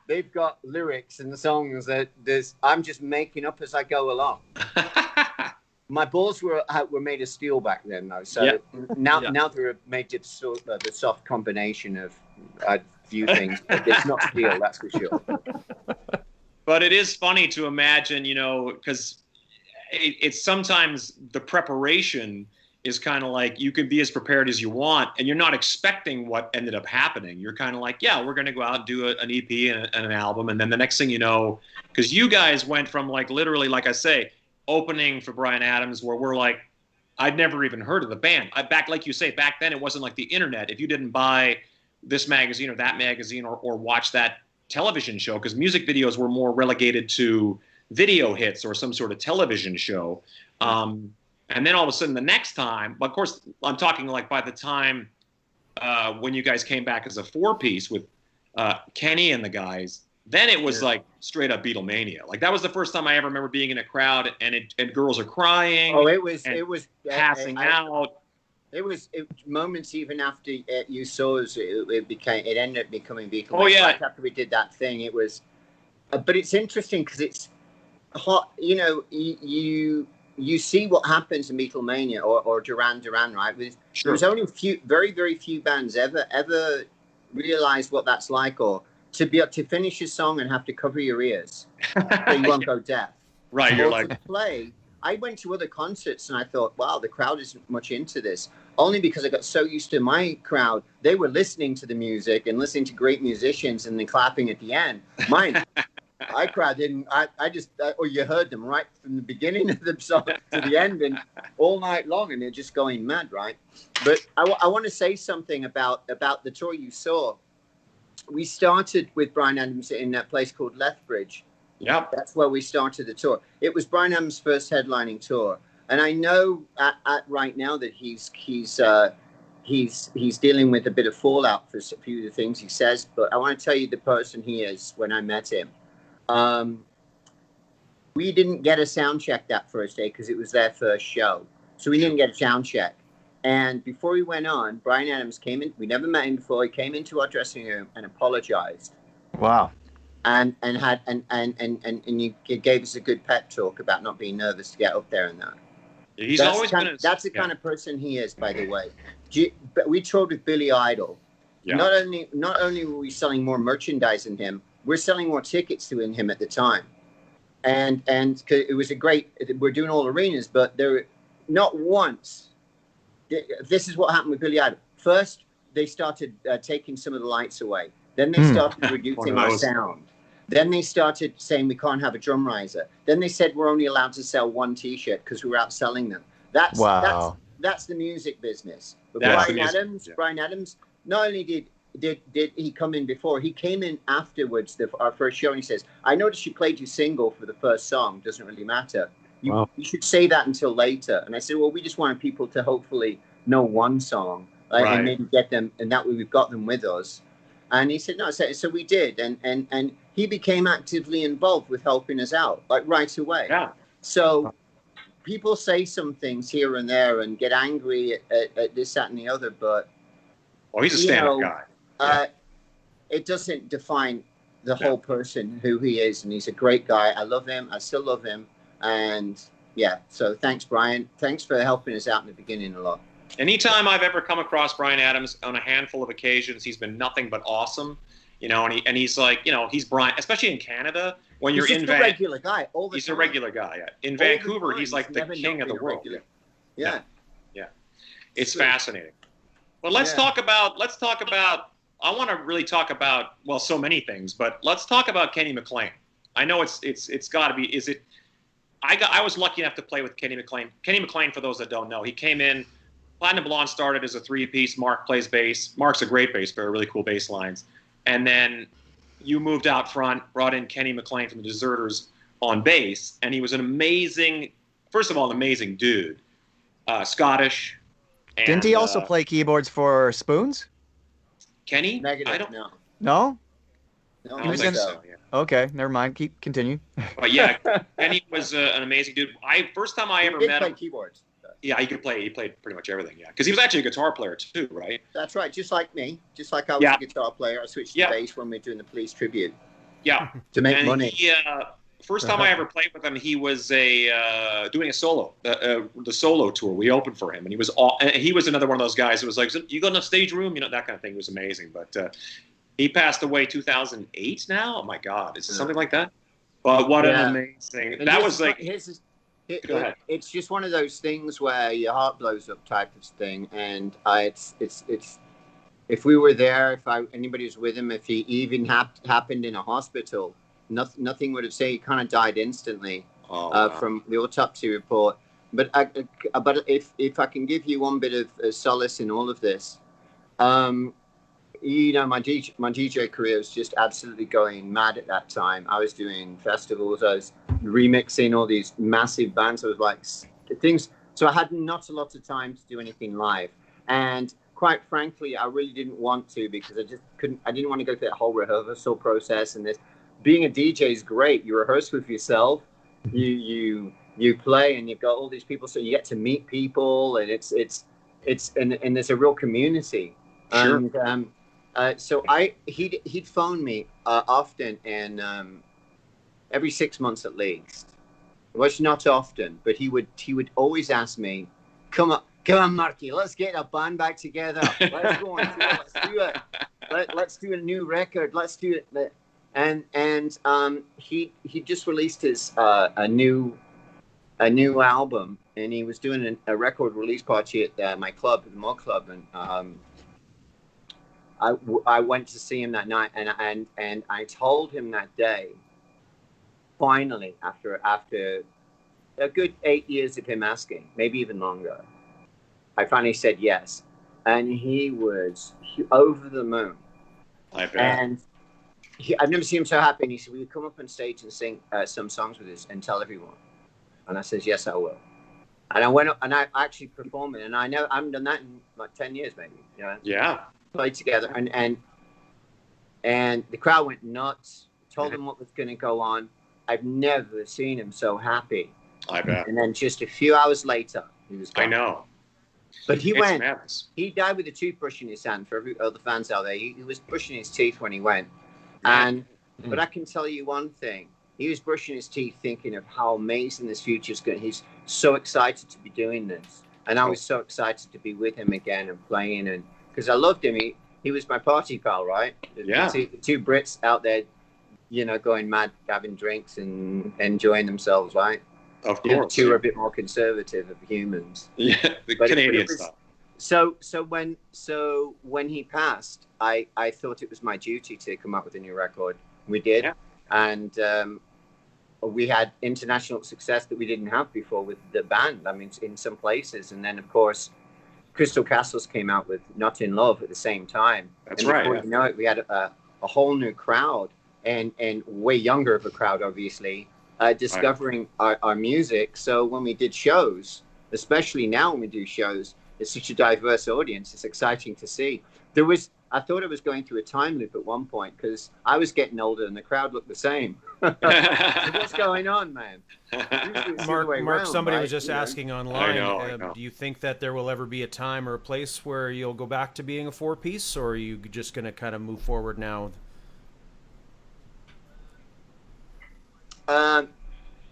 S8: they've got lyrics and the songs that I'm just making up as I go along. My balls were made of steel back then, though. So now they're made of the soft combination of a few things. But it's not steel, that's for sure.
S4: But it is funny to imagine, because it's sometimes the preparation is kind of like you can be as prepared as you want, and you're not expecting what ended up happening. You're kind of like, yeah, we're going to go out and do an EP and an album. And then the next thing you know, because you guys went from like literally, like I say, opening for Bryan Adams, where we're like, I'd never even heard of the band. Like you say, back then it wasn't like the internet. If you didn't buy this magazine or that magazine or watch that television show, because music videos were more relegated to video hits or some sort of television show. And then all of a sudden the next time, but of course, I'm talking like by the time when you guys came back as a 4-piece with Kenny and the guys, then it was like straight up Beatlemania. Like that was the first time I ever remember being in a crowd and girls are crying.
S8: Oh, it was
S4: passing out.
S8: It was moments even after you saw us, it ended up becoming Beatlemania.
S4: Oh yeah.
S8: Right after we did that thing, it was. But it's interesting because it's hot. You see what happens in Beatlemania or Duran Duran, right? There's only very, very few bands ever realize what that's like, or to be able to finish a song and have to cover your ears so you won't go deaf.
S4: Right,
S8: or
S4: you're like
S8: to play. I went to other concerts and I thought, wow, the crowd isn't much into this. Only because I got so used to my crowd, they were listening to the music and listening to great musicians and then clapping at the end. Mine. I crowd didn't. Or you heard them right from the beginning of the song to the end, and all night long, and they're just going mad, right? But I want to say something about the tour you saw. We started with Bryan Adams in that place called Lethbridge.
S4: Yeah,
S8: that's where we started the tour. It was Bryan Adams' first headlining tour, and I know at right now that he's dealing with a bit of fallout for a few of the things he says. But I want to tell you the person he is when I met him. We didn't get a sound check that first day because it was their first show. So we didn't get a sound check. And before we went on, Bryan Adams came in. We never met him before. He came into our dressing room and apologized.
S5: Wow.
S8: And you gave us a good pep talk about not being nervous to get up there and that. That's the kind of person he is, by the way. But we toured with Billy Idol. Yeah. Not only were we selling more merchandise than him, we're selling more tickets to him at the time, and it was we're doing all arenas, but there not once. This is what happened with Billy Idol. First, they started taking some of the lights away. Then they started reducing our sound. Then they started saying we can't have a drum riser. Then they said we're only allowed to sell one T-shirt because we were outselling them. That's the music business. But Bryan Adams, not only did he come in before, he came in afterwards, our first show, and he says, I noticed you played your single for the first song. Doesn't really matter. You should say that until later. And I said, well, we just wanted people to hopefully know one song and maybe get them, and that way we've got them with us. And he said, no. So we did. And he became actively involved with helping us out, like right away.
S4: Yeah.
S8: So people say some things here and there and get angry at this, that, and the other. But,
S4: he's a stand-up guy.
S8: It doesn't define the whole person, who he is. And he's a great guy. I love him. I still love him. And yeah, so thanks, Brian. Thanks for helping us out in the beginning a lot.
S4: Anytime I've ever come across Brian Adams on a handful of occasions, he's been nothing but awesome. You know, and he's like, you know, he's Brian, especially in Canada. When you're in
S8: Vancouver, regular guy.
S4: He's a regular guy. Yeah. In Vancouver, he's like the king of the world.
S8: Yeah.
S4: It's fascinating. But let's talk about. I want to really talk about, well, so many things, but let's talk about Kenny McLean. I know it's got to be. Is it? I was lucky enough to play with Kenny McLean. Kenny McLean, for those that don't know, he came in. Platinum Blonde started as a 3-piece. Mark plays bass. Mark's a great bass player, really cool bass lines. And then you moved out front, brought in Kenny McLean from the Deserters on bass, and he was an amazing dude. Scottish. And,
S5: didn't he also play keyboards for Spoons?
S8: Kenny?
S5: Negative,
S8: I don't
S5: know. No?
S8: No,
S5: he was in so. Yeah. Okay, never mind. Continue.
S4: But yeah, Kenny was an amazing dude. First time I ever met him.
S8: Keyboards.
S4: Yeah, he played pretty much everything. Yeah, because he was actually a guitar player too, right?
S8: That's right, just like me. Just like I was a guitar player, I switched to bass when we were doing the Police tribute.
S4: Yeah,
S8: to make money.
S4: First time I ever played with him, he was doing a solo, the solo tour. We opened for him, and he was another one of those guys who was like, "You got enough stage room?" You know, that kind of thing. It was amazing. But he passed away 2008 now. Oh my God, is it something like that? But what an amazing! And that was like.
S8: It's just one of those things where your heart blows up type of thing, and it's if we were there, anybody was with him, if he even happened in a hospital, nothing would have said. He kind of died instantly from the autopsy report. But if I can give you one bit of solace in all of this, you know, my DJ career was just absolutely going mad at that time. I was doing festivals, I was remixing all these massive bands. I was like things. So I had not a lot of time to do anything live. And quite frankly, I really didn't want to, because I didn't want to go through that whole rehearsal process. And this, being a DJ is great. You rehearse with yourself, you play, and you've got all these people. So you get to meet people, and and there's a real community.
S4: Sure.
S8: And so he'd phone me often, and every 6 months at least. It was not often, but he would always ask me, "Come on, Marky, let's get a band back together. Let's go and do it. Let's do it. Let's do a new record. Let's do it." And he just released his a new album, and he was doing a record release party at my club, the Mod Club, and I went to see him that night, and I told him that day, finally, after a good 8 years of him asking, maybe even longer, I finally said yes. And he was over the moon.
S4: I bet.
S8: And I've never seen him so happy. And he said, "Will you come up on stage and sing some songs with us and tell everyone?" And I says, "Yes, I will." And I went up and I actually performed it. And I haven't done that in like 10 years, maybe. You know?
S4: Yeah.
S8: Played together, and the crowd went nuts. Told him what was going to go on. I've never seen him so happy.
S4: I bet.
S8: And then just a few hours later, he was gone.
S4: I know.
S8: But he went.
S4: Madness.
S8: He died with a toothbrush in his hand. For all the fans out there, he was brushing his teeth when he went. But I can tell you one thing: he was brushing his teeth, thinking of how amazing this future is going. He's so excited to be doing this, and I was so excited to be with him again and playing, and because I loved him. He was my party pal, right?
S4: Yeah.
S8: The two Brits out there, you know, going mad, having drinks and enjoying themselves, right?
S4: Of course.
S8: The two are a bit more conservative of humans.
S4: Yeah, the Canadian stuff.
S8: So when he passed, I thought it was my duty to come up with a new record. We did, and we had international success that we didn't have before with the band. I mean, in some places, and then of course, Crystal Castles came out with Not in Love at the same time.
S4: That's
S8: and
S4: right.
S8: Before you know it, we had a whole new crowd, and way younger of a crowd, obviously, discovering our music. So when we did shows, especially now when we do shows, it's such a diverse audience. It's exciting to see. I thought I was going through a time loop at one point because I was getting older and the crowd looked the same. What's going on, man?
S1: Mark, somebody was just asking online,
S4: I know.
S1: Do you think that there will ever be a time or a place where you'll go back to being a 4-piece, or are you just going to kind of move forward now?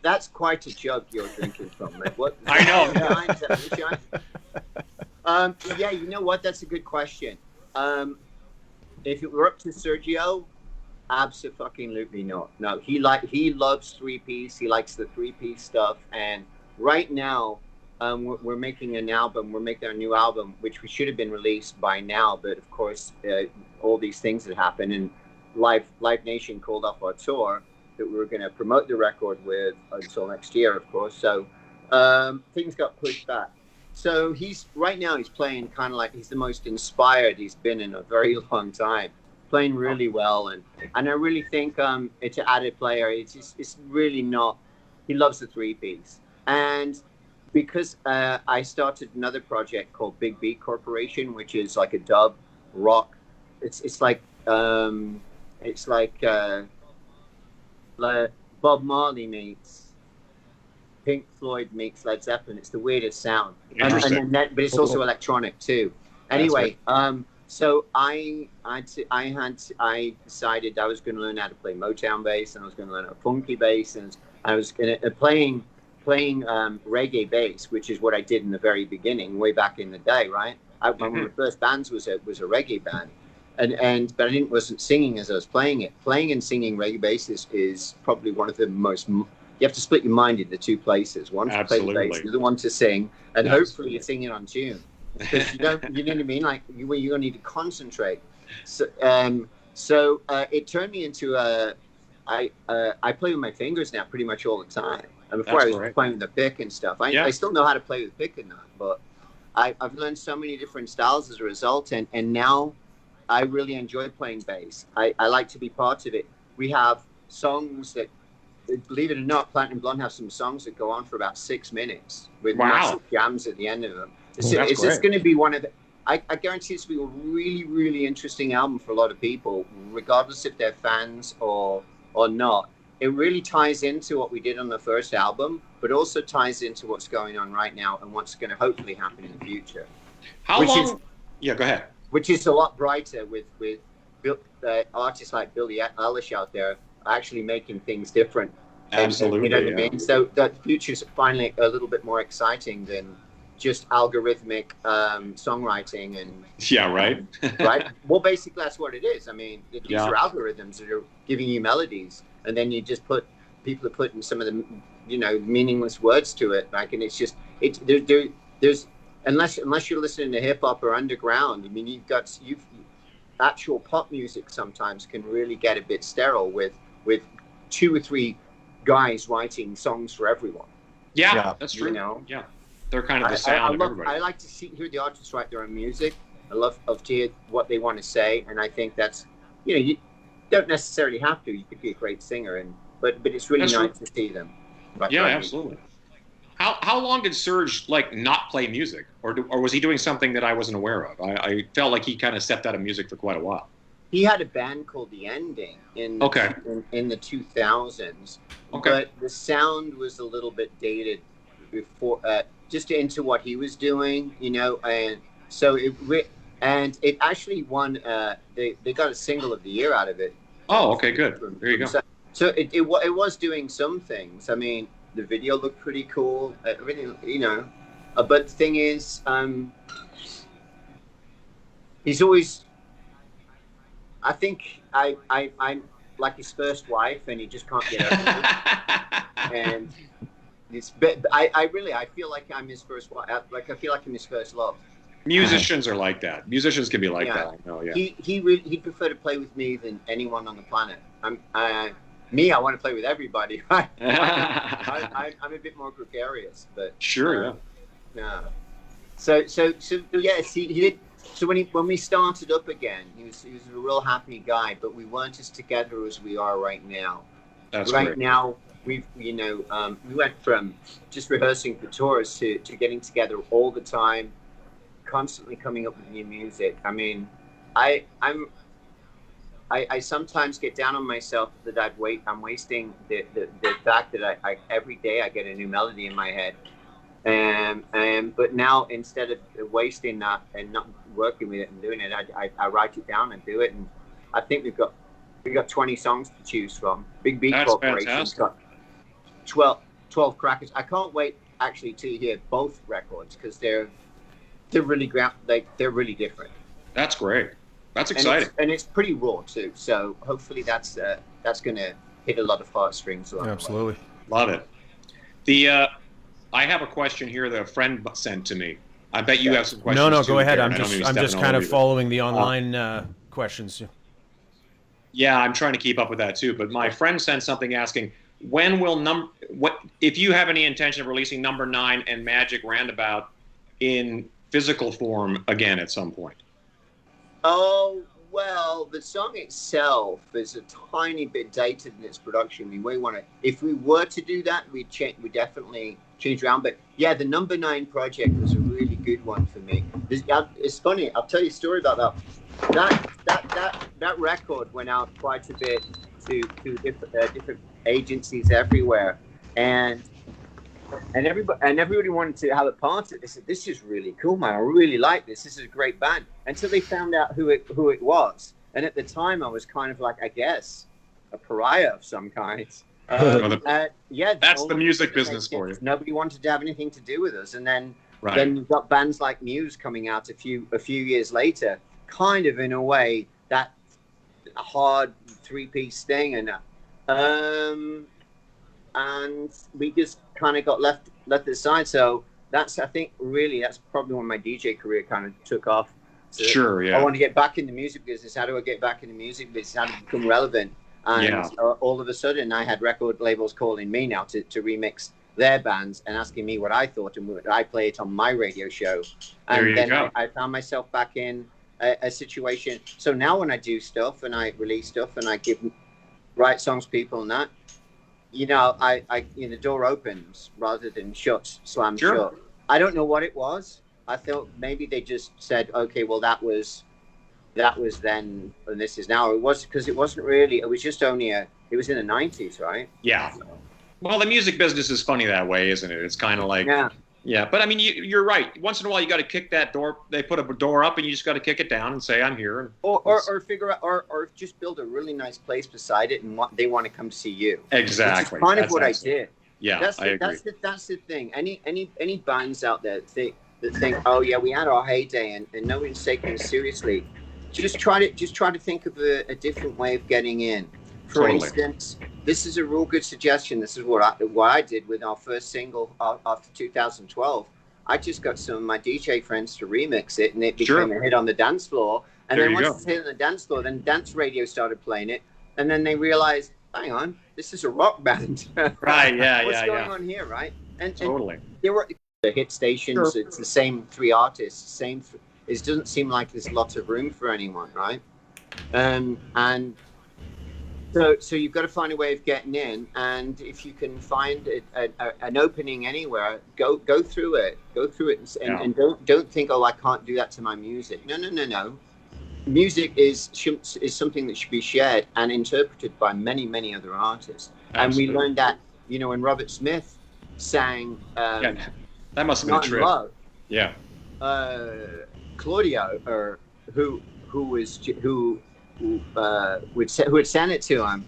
S8: That's quite a jug you're drinking from, man. What?
S4: I know.
S8: Yeah, you know what? That's a good question. If it were up to Sergio, absolutely not. No, he loves 3-piece. He likes the 3-piece stuff. And right now, we're making an album. We're making our new album, which we should have been released by now. But of course, all these things that happened, and Live Nation called off our tour that we were going to promote the record with until next year, of course. So things got pushed back. So right now he's playing kind of like he's the most inspired he's been in a very long time, playing really well. And I really think it's an added player. It's really not, he loves the 3-piece. And because I started another project called Big Beat Corporation, which is like a dub rock. It's like Bob Marley meets Pink Floyd meets Led Zeppelin. It's the weirdest sound, but it's also electronic too. Anyway, so I decided I was going to learn how to play Motown bass, and I was going to learn a funky bass, and I was going to playing reggae bass, which is what I did in the very beginning, way back in the day, right? One of the first bands was a reggae band, but I wasn't singing as I was playing it. Playing and singing reggae bass is probably one of the most. You have to split your mind into two places. One to play the bass, the other one to sing, and hopefully you're singing on tune. Because you know what I mean? Like you're going to need to concentrate. So it turned me into I play with my fingers now pretty much all the time. And before I was playing with the pick and stuff. I still know how to play with pick and that, but I've learned so many different styles as a result, and now I really enjoy playing bass. I like to be part of it. We have songs that, believe it or not, Platinum Blonde have some songs that go on for about 6 minutes with massive jams at the end of them. It's just going to be one of the. I guarantee it's going to be a really, really interesting album for a lot of people, regardless if they're fans or not. It really ties into what we did on the first album, but also ties into what's going on right now and what's going to hopefully happen in the future.
S4: How long? Go ahead.
S8: Which is a lot brighter with artists like Billie Eilish out there actually making things different.
S4: Absolutely.
S8: You know what I mean? So that future's finally a little bit more exciting than just algorithmic songwriting and right. Well, basically that's what it is. I mean, these are algorithms that are giving you melodies, and then you just people are putting some of the meaningless words to it. Like, and it's just there's unless you're listening to hip hop or underground. I mean, you've actual pop music sometimes can really get a bit sterile with 2 or 3 guys writing songs for everyone.
S4: Yeah, that's true. Yeah. They're kind of the sound of everybody.
S8: I like to hear the artists write their own music. I love to hear what they want to say, and I think that's you don't necessarily have to. You could be a great singer, but it's really nice to see them.
S4: Absolutely. How long did Serge not play music, or was he doing something that I wasn't aware of? I felt like he kind of stepped out of music for quite a while.
S8: He had a band called The Ending in the 2000s, but the sound was a little bit dated before. Just into what he was doing, and so it actually won. They got a single of the year out of it.
S4: Oh, okay, good. There you go.
S8: So it was doing some things. I mean, the video looked pretty cool. Everything, but the thing is, he's always. I think I'm like his first wife, and he just can't get over it. And. I feel like I'm his first wife. I feel like I'm his first love.
S4: Musicians are like that. Musicians can be like that. I know. Yeah.
S8: He'd prefer to play with me than anyone on the planet. I want to play with everybody. Right? I'm a bit more gregarious, but
S4: sure.
S8: Yeah. So yes, he did. So when we started up again, he was a real happy guy, but we weren't as together as we are right now.
S4: That's
S8: right
S4: great.
S8: Now. We went from just rehearsing for tours to getting together all the time, constantly coming up with new music. I mean, I sometimes get down on myself that I'm wasting the fact that I every day I get a new melody in my head. But now instead of wasting that and not working with it and doing it, I write it down and do it. And I think we got 20 songs to choose from. Big Beat Corporation's got 12 crackers. I can't wait actually to hear both records because they're really they're really different.
S4: That's great. That's exciting.
S8: And it's pretty raw too. So hopefully that's going to hit a lot of heartstrings along
S1: Absolutely.
S8: the way.
S4: Love it. I have a question here that a friend sent to me. I bet you have some questions.
S1: No,
S4: too,
S1: go ahead.
S4: Darren.
S1: I'm just kind of following the online questions.
S4: Yeah, I'm trying to keep up with that too. But my friend sent something asking, when will if you have any intention of releasing Number 9 and Magic Roundabout in physical form again at some point?
S8: Oh, well, the song itself is a tiny bit dated in its production. If we were to do that, we'd definitely change around. But yeah, the Number 9 project was a really good one for me. It's funny. I'll tell you a story about that. That record went out quite a bit to different agencies everywhere, and everybody wanted to have a part of it. They said, "This is really cool, man. I really like this. This is a great band." Until they found out who it was, and at the time, I was kind of like, I guess, a pariah of some kind. Yeah,
S4: that's the music business for you.
S8: Nobody wanted to have anything to do with us, and then you've got bands like Muse coming out a few years later, kind of in a way that a hard 3-piece thing, and we just kind of got left aside. So I think that's probably when my DJ career kind of took off. So
S4: sure, yeah.
S8: I want to get back in the music business. How do I get back in the music business? How to become relevant? And all of a sudden, I had record labels calling me now to remix their bands and asking me what I thought, and would I play it on my radio show. And then I found myself back in a situation. So now when I do stuff and I release stuff and I write songs, people and that, the door opens rather than slam shut. I don't know what it was. I thought maybe they just said, okay, well, that was then and this is now. It was because it wasn't really. It was just only it was in the 90s, right?
S4: Yeah. So. Well, the music business is funny that way, isn't it? It's kind of like yeah. But I mean, you're right. Once in a while, you got to kick that door. They put a door up, and you just got to kick it down and say, "I'm here."
S8: Or figure out, or just build a really nice place beside it, and they want to come see you.
S4: Exactly.
S8: Which is kind of what I did.
S4: Yeah, I agree.
S8: That's the thing. Any bands out there that think, oh yeah, we had our heyday, and no one's taking us seriously. Just try to think of a different way of getting in. For instance, this is a real good suggestion. This is what I did with our first single after 2012. I just got some of my DJ friends to remix it, and it became a hit on the dance floor. And then once it's hit on the dance floor, then dance radio started playing it, and then they realized, hang on, this is a rock band.
S4: Right? Yeah.
S8: What's going on here, right? And
S4: totally.
S8: There were the hit stations. Sure. It's the same 3 artists. It doesn't seem like there's lots of room for anyone, right? And so you've got to find a way of getting in, and if you can find an opening anywhere, go through it, and don't think, oh, I can't do that to my music. No. Music is something that should be shared and interpreted by many, many other artists. Absolutely. And we learned that, when Robert Smith sang
S4: that must have been a trip.
S8: Love,
S4: Claudio,
S8: or who had sent it to him,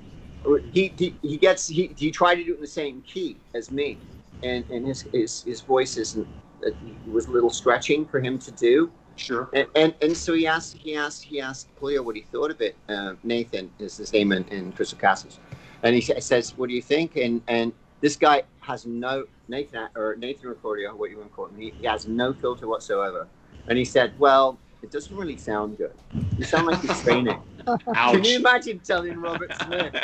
S8: he tried to do it in the same key as me, and his voice was a little stretching for him to do.
S4: Sure.
S8: And so he asked Claudio what he thought of it. Nathan is his name in Crystal Castles, and he says, "What do you think?" And this guy has Nathan or Claudio, what you want to call him, he has no filter whatsoever. And he said, "Well, it doesn't really sound good. You sound like you're straining."
S4: Ouch.
S8: Can you imagine telling Robert Smith,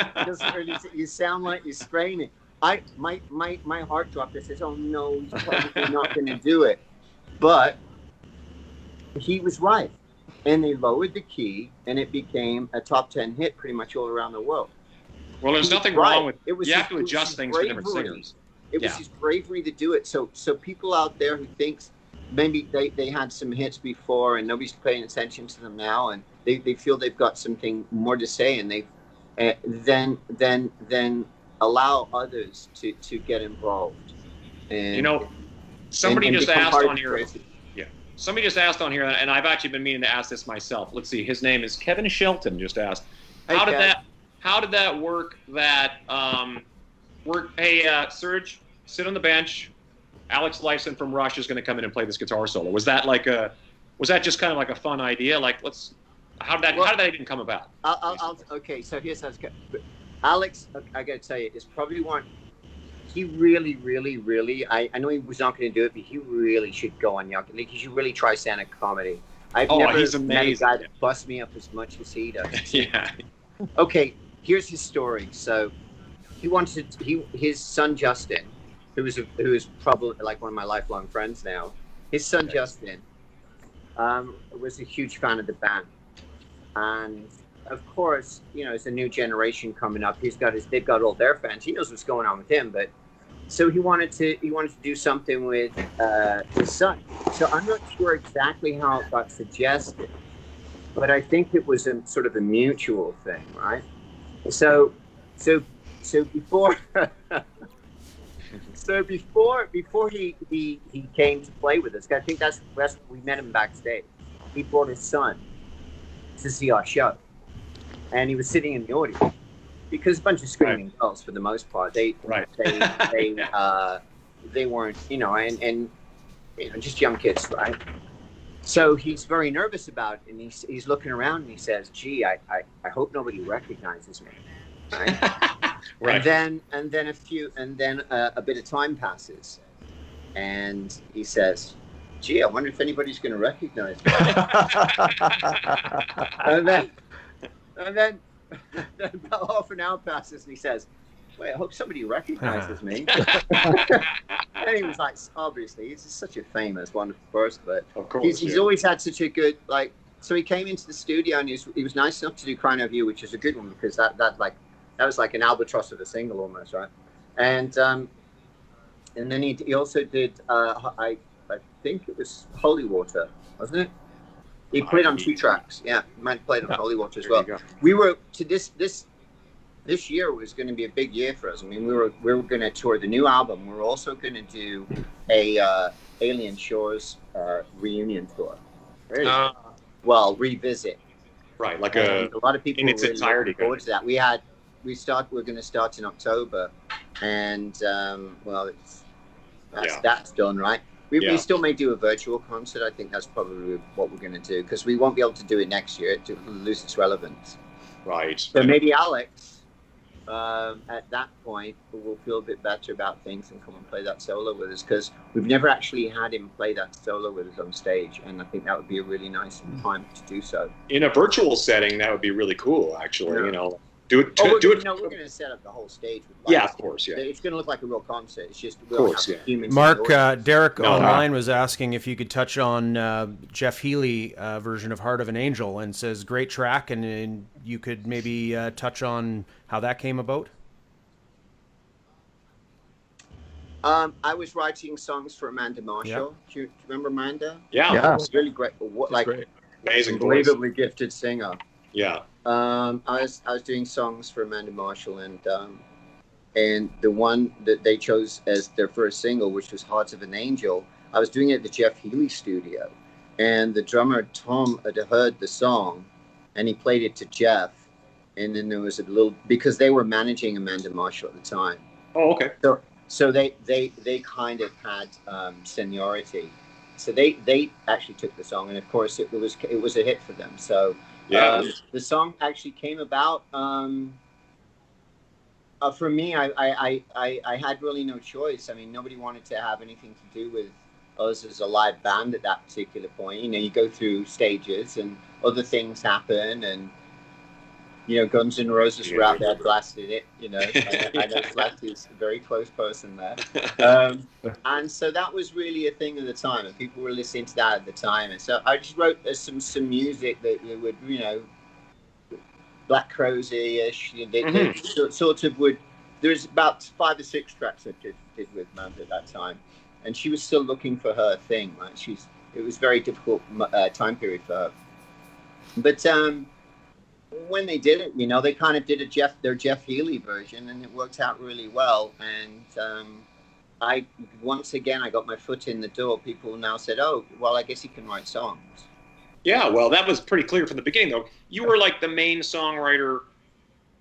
S8: you sound like you're straining? My heart dropped. I said, "Oh no, he's probably not going to do it." But he was right, and they lowered the key, and it became a top 10 hit pretty much all around the world.
S4: Well, there's nothing wrong with it. You have to adjust things for different singers.
S8: It was his bravery to do it. So people out there who thinks maybe they had some hits before and nobody's paying attention to them now, and they feel they've got something more to say, and they then allow others to get involved. And
S4: somebody
S8: and
S4: just
S8: become
S4: asked
S8: part of
S4: on
S8: the
S4: here.
S8: process.
S4: Yeah, somebody just asked on here, and I've actually been meaning to ask this myself. Let's see, his name is Kevin Shelton. Just asked, how did that work? That hey, Serge, sit on the bench. Alex Lifeson from Rush is going to come in and play this guitar solo. Was that just kind of like a fun idea? Like, how did that even come about?
S8: Okay, so here's how it's going. Alex, I got to tell you, is probably one. He really, really, really. I know he was not going to do it, but he really should go on Young. Like, he should really try stand-up comedy. I've never met a guy that busts me up as much as he does.
S4: Yeah.
S8: Okay, here's his story. So his son Justin, who is probably like one of my lifelong friends now. His son Justin was a huge fan of the band, and of course, it's a new generation coming up. They've got all their fans. He knows what's going on with him, but so he wanted to do something with his son. So I'm not sure exactly how it got suggested, but I think it was a sort of a mutual thing, right? So before before he came to play with us, I think that's we met him backstage. He brought his son to see our show, and he was sitting in the audience because a bunch of screaming girls, for the most part, they weren't, and just young kids, right? So he's very nervous about it, and he's looking around and he says, "Gee, I hope nobody recognizes me." Right?
S4: Right.
S8: And then a bit of time passes, and he says, "Gee, I wonder if anybody's going to recognize me." and then about half an hour passes, and he says, "Wait, I hope somebody recognizes me." And he was like, obviously, he's such a famous one, of course, but
S4: of course,
S8: he's always had such a good, like, so he came into the studio, and he was nice enough to do Crying Over You, which is a good one, because that was like an albatross of a single almost, right? And then he also did, I think it was Holy Water, wasn't it? He played on 2 tracks. Yeah, he might have played on Holy Water as well. We were to this year was going to be a big year for us. I mean, we were going to tour the new album. We were also going to do a Alien Shores reunion tour. Really? Well, revisit.
S4: Right, like
S8: a lot of people
S4: in its
S8: were really
S4: entirety.
S8: looking forward to that. We're going to start in October, and that's done, right? We still may do a virtual concert. I think that's probably what we're going to do, because we won't be able to do it next year. It will lose its relevance.
S4: Right.
S8: So maybe Alex, at that point, will feel a bit better about things and come and play that solo with us, because we've never actually had him play that solo with us on stage, and I think that would be a really nice time to do so.
S4: In a virtual setting, that would be really cool, actually,
S8: We're going to set up the whole stage with lights.
S4: Yeah, of course, yeah.
S8: It's going to look like a real concert. It's just humans.
S1: Mark, Derek online was asking if you could touch on Jeff Healey version of Heart of an Angel, and says great track, and you could maybe touch on how that came about.
S8: I was writing songs for Amanda Marshall. Do you remember Amanda?
S4: Yeah.
S8: It was really great.
S4: Great. Amazing
S8: unbelievably
S4: voice.
S8: Gifted singer.
S4: Yeah.
S8: I was doing songs for Amanda Marshall, and the one that they chose as their first single, which was Heart of an Angel, I was doing it at the Jeff Healey studio, and the drummer Tom had heard the song, and he played it to Jeff, and then there was a little, because they were managing Amanda Marshall at the time.
S4: Oh, okay.
S8: So they kind of had seniority, so they actually took the song, and of course it was a hit for them. So.
S4: Yeah.
S8: The song actually came about for me. I had really no choice. I mean, nobody wanted to have anything to do with us as a live band at that particular point. You go through stages and other things happen, and Guns N' Roses were out there, blasted it. I know Flat is a very close person there. And so that was really a thing at the time, and people were listening to that at the time. And so I just wrote some music that would, Black Crowsy-ish. Sort of would. There's about 5 or 6 tracks I did with Amanda at that time, and she was still looking for her thing. Right? It was a very difficult time period for her. But when they did it, you know, they kind of did their Jeff Healey version, and it worked out really well. And I once again I got my foot in the door. People now said, "Oh, well, I guess he can write songs."
S4: Yeah, well, that was pretty clear from the beginning, though. You were like the main songwriter.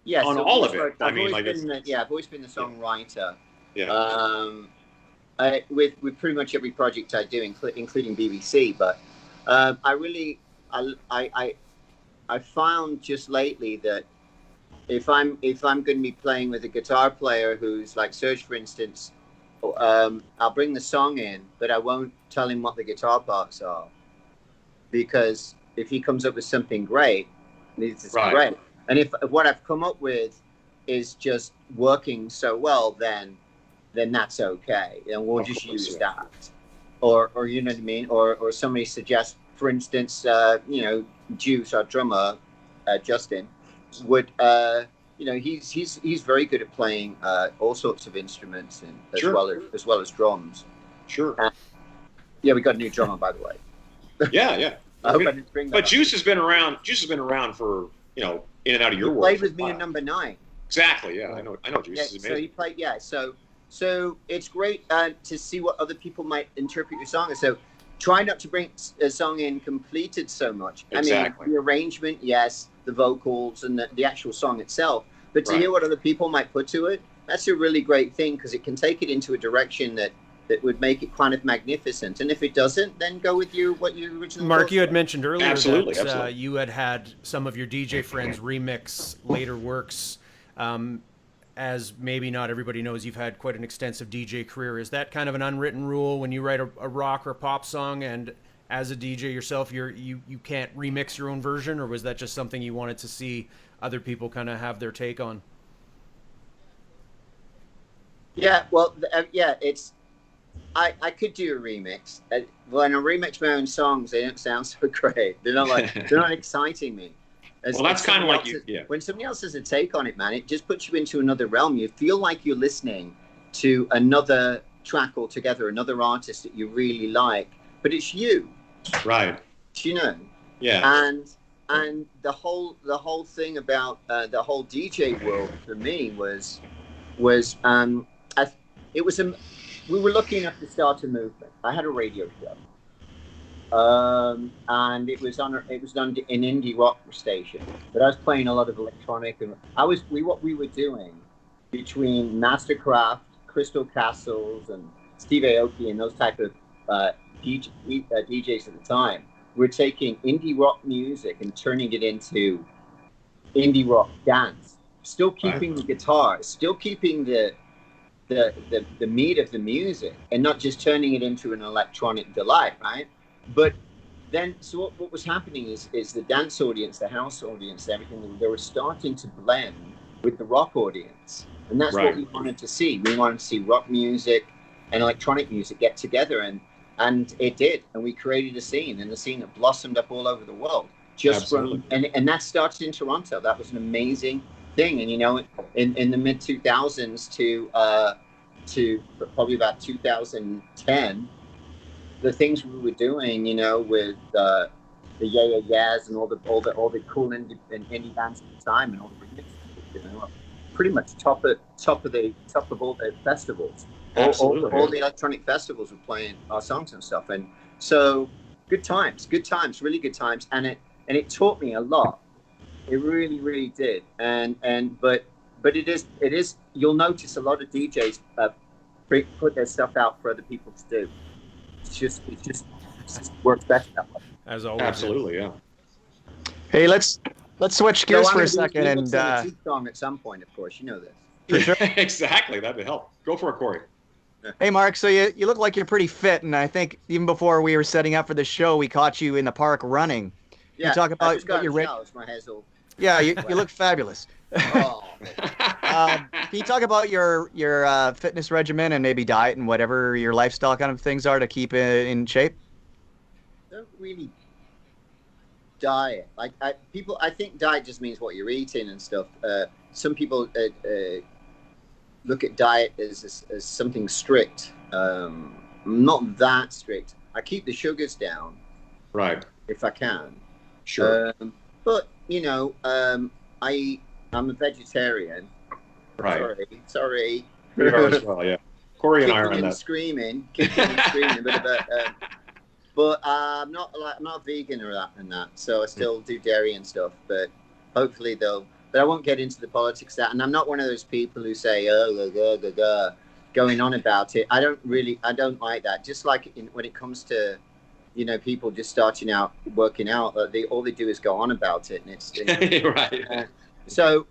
S8: Yeah,
S4: on
S8: so
S4: all of it.
S8: I've always been the songwriter.
S4: Yeah.
S8: With pretty much every project I do, including BBC. But I found just lately that if I'm going to be playing with a guitar player who's like Serge, for instance, I'll bring the song in, but I won't tell him what the guitar parts are, because if he comes up with something great, it's great. And if what I've come up with is just working so well, then that's okay, and we'll just use that. Or you know what I mean? Or somebody suggests, for instance, you know, Juice, our drummer, Justin, would you know, he's very good at playing all sorts of instruments, and as well as drums.
S4: Sure.
S8: Yeah, we got a new drummer, by the way.
S4: Yeah. But Juice has been around. Juice has been around for, you know, in and out of your world.
S8: Played with me in Number 9.
S4: Exactly. Yeah, I know. Juice is amazing.
S8: So he played. Yeah. So it's great to see what other people might interpret your song. So try not to bring a song in completed so much.
S4: Exactly.
S8: I mean, the arrangement, yes, the vocals and the actual song itself, but to hear what other people might put to it, that's a really great thing, because it can take it into a direction that would make it kind of magnificent. And if it doesn't, then go with what you originally.
S1: Mark, you had mentioned earlier
S4: absolutely.
S1: You had some of your DJ friends remix later works. As maybe not everybody knows, you've had quite an extensive DJ career. Is that kind of an unwritten rule when you write a rock or pop song, and as a DJ yourself, you can't remix your own version, or was that just something you wanted to see other people kind of have their take on?
S8: Yeah, well, it's. I could do a remix. When I remix my own songs, they don't sound so great. They're not exciting me.
S4: Well, that's kind of like
S8: when somebody else has a take on it, man, it just puts you into another realm. You feel like you're listening to another track altogether, another artist that you really like, but it's you.
S4: Right.
S8: You know.
S4: Yeah.
S8: And the whole thing about the whole DJ world for me was we were lucky enough to start a movement. I had a radio show, and it was done in indie rock station. But I was playing a lot of electronic, and what we were doing between Mastercraft, Crystal Castles, and Steve Aoki, and those type of DJs at the time. We're taking indie rock music and turning it into indie rock dance, still keeping the guitar, still keeping the meat of the music, and not just turning it into an electronic delight, right? But then, so what was happening is the dance audience, the house audience, everything, they were starting to blend with the rock audience, and that's what we wanted to see. We wanted to see rock music and electronic music get together, and it did, and we created a scene, and the scene that blossomed up all over the world. And that started in Toronto. That was an amazing thing. And you know, in the mid 2000s to probably about 2010, the things we were doing, you know, with the Yeah Yeahs and all the cool indie bands at the time, and all the remixes, you know, pretty much top of all the festivals. All the electronic festivals were playing our songs and stuff, and so good times, really good times, and it taught me a lot. It really, really did. But it is. You'll notice a lot of DJs put their stuff out for other people to do. It just works best that way.
S1: As always.
S4: Absolutely, yeah.
S5: Hey, let's switch gears for a second and
S8: song at some point, of course. You know this.
S5: For sure.
S4: Exactly, that'd help. Go for it, Corey.
S5: Hey, Mark. So you look like you're pretty fit, and I think even before we were setting up for the show, we caught you in the park running.
S8: Yeah,
S5: you talk about
S8: what you're my hair's all...
S5: Yeah, you look fabulous.
S8: Oh.
S5: Can you talk about your fitness regimen and maybe diet and whatever your lifestyle kind of things are to keep it in shape?
S8: Don't really diet. I think diet just means what you're eating and stuff. Some people look at diet as something strict. I'm not that strict. I keep the sugars down,
S4: right,
S8: if I can.
S4: Sure.
S8: But you know, I'm a vegetarian.
S4: Right.
S8: Sorry.
S4: We are as well. Yeah. Corey and I are on
S8: kicking
S4: that.
S8: Screaming, but I'm not a vegan or that. So I still do dairy and stuff. But hopefully they'll. But I won't get into the politics of that. And I'm not one of those people who say, going on about it. I don't like that. Just like when it comes to, you know, people just starting out working out, all they do is go on about it, and it's
S4: right.
S8: So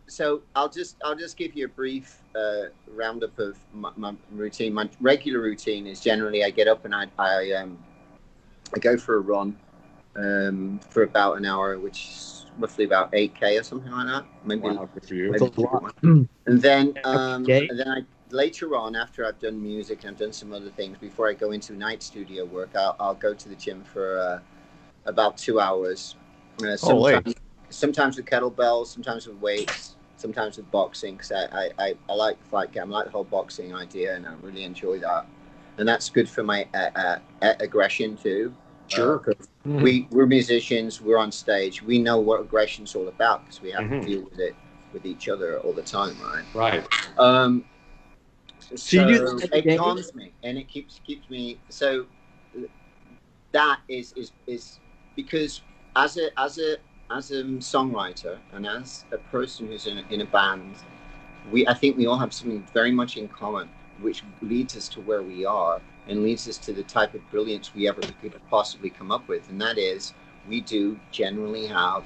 S8: I'll just give you a brief roundup of my routine. My regular routine is generally I get up and I go for a run for about an hour, which is roughly about 8K or something like that. Maybe.
S4: Wow, good for you.
S8: And then I later on, after I've done music and I've done some other things, before I go into night studio work, I'll go to the gym for about 2 hours. Sometimes with kettlebells, sometimes with weights, sometimes with boxing, because I like the fight game. I like the whole boxing idea, and I really enjoy that. And that's good for my aggression too.
S4: Sure.
S8: We're musicians, we're on stage, we know what aggression's all about because we have to deal with it with each other all the time, right?
S4: Right.
S8: So it calms me and it keeps me. So that is because as a songwriter and as a person who's in a band, I think we all have something very much in common, which leads us to where we are and leads us to the type of brilliance we could possibly come up with. And that is, we do generally have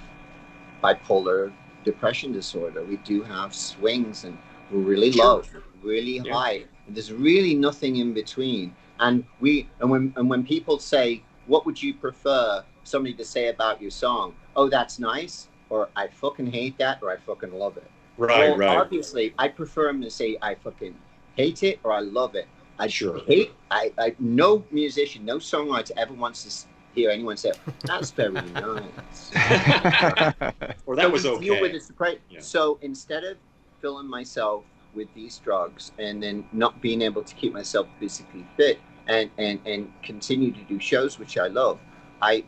S8: bipolar depression disorder. We do have swings, and we're really low, really high. And there's really nothing in between. And when people say, what would you prefer somebody to say about your song? Oh, that's nice, or I fucking hate that, or I fucking love it.
S4: Right.
S8: Obviously, I prefer them to say I fucking hate it or I love it. I no musician, no songwriter ever wants to hear anyone say, that's very nice.
S4: Or that was okay.
S8: Deal with this, right? Yeah. So instead of filling myself with these drugs and then not being able to keep myself physically fit and continue to do shows, which I love, I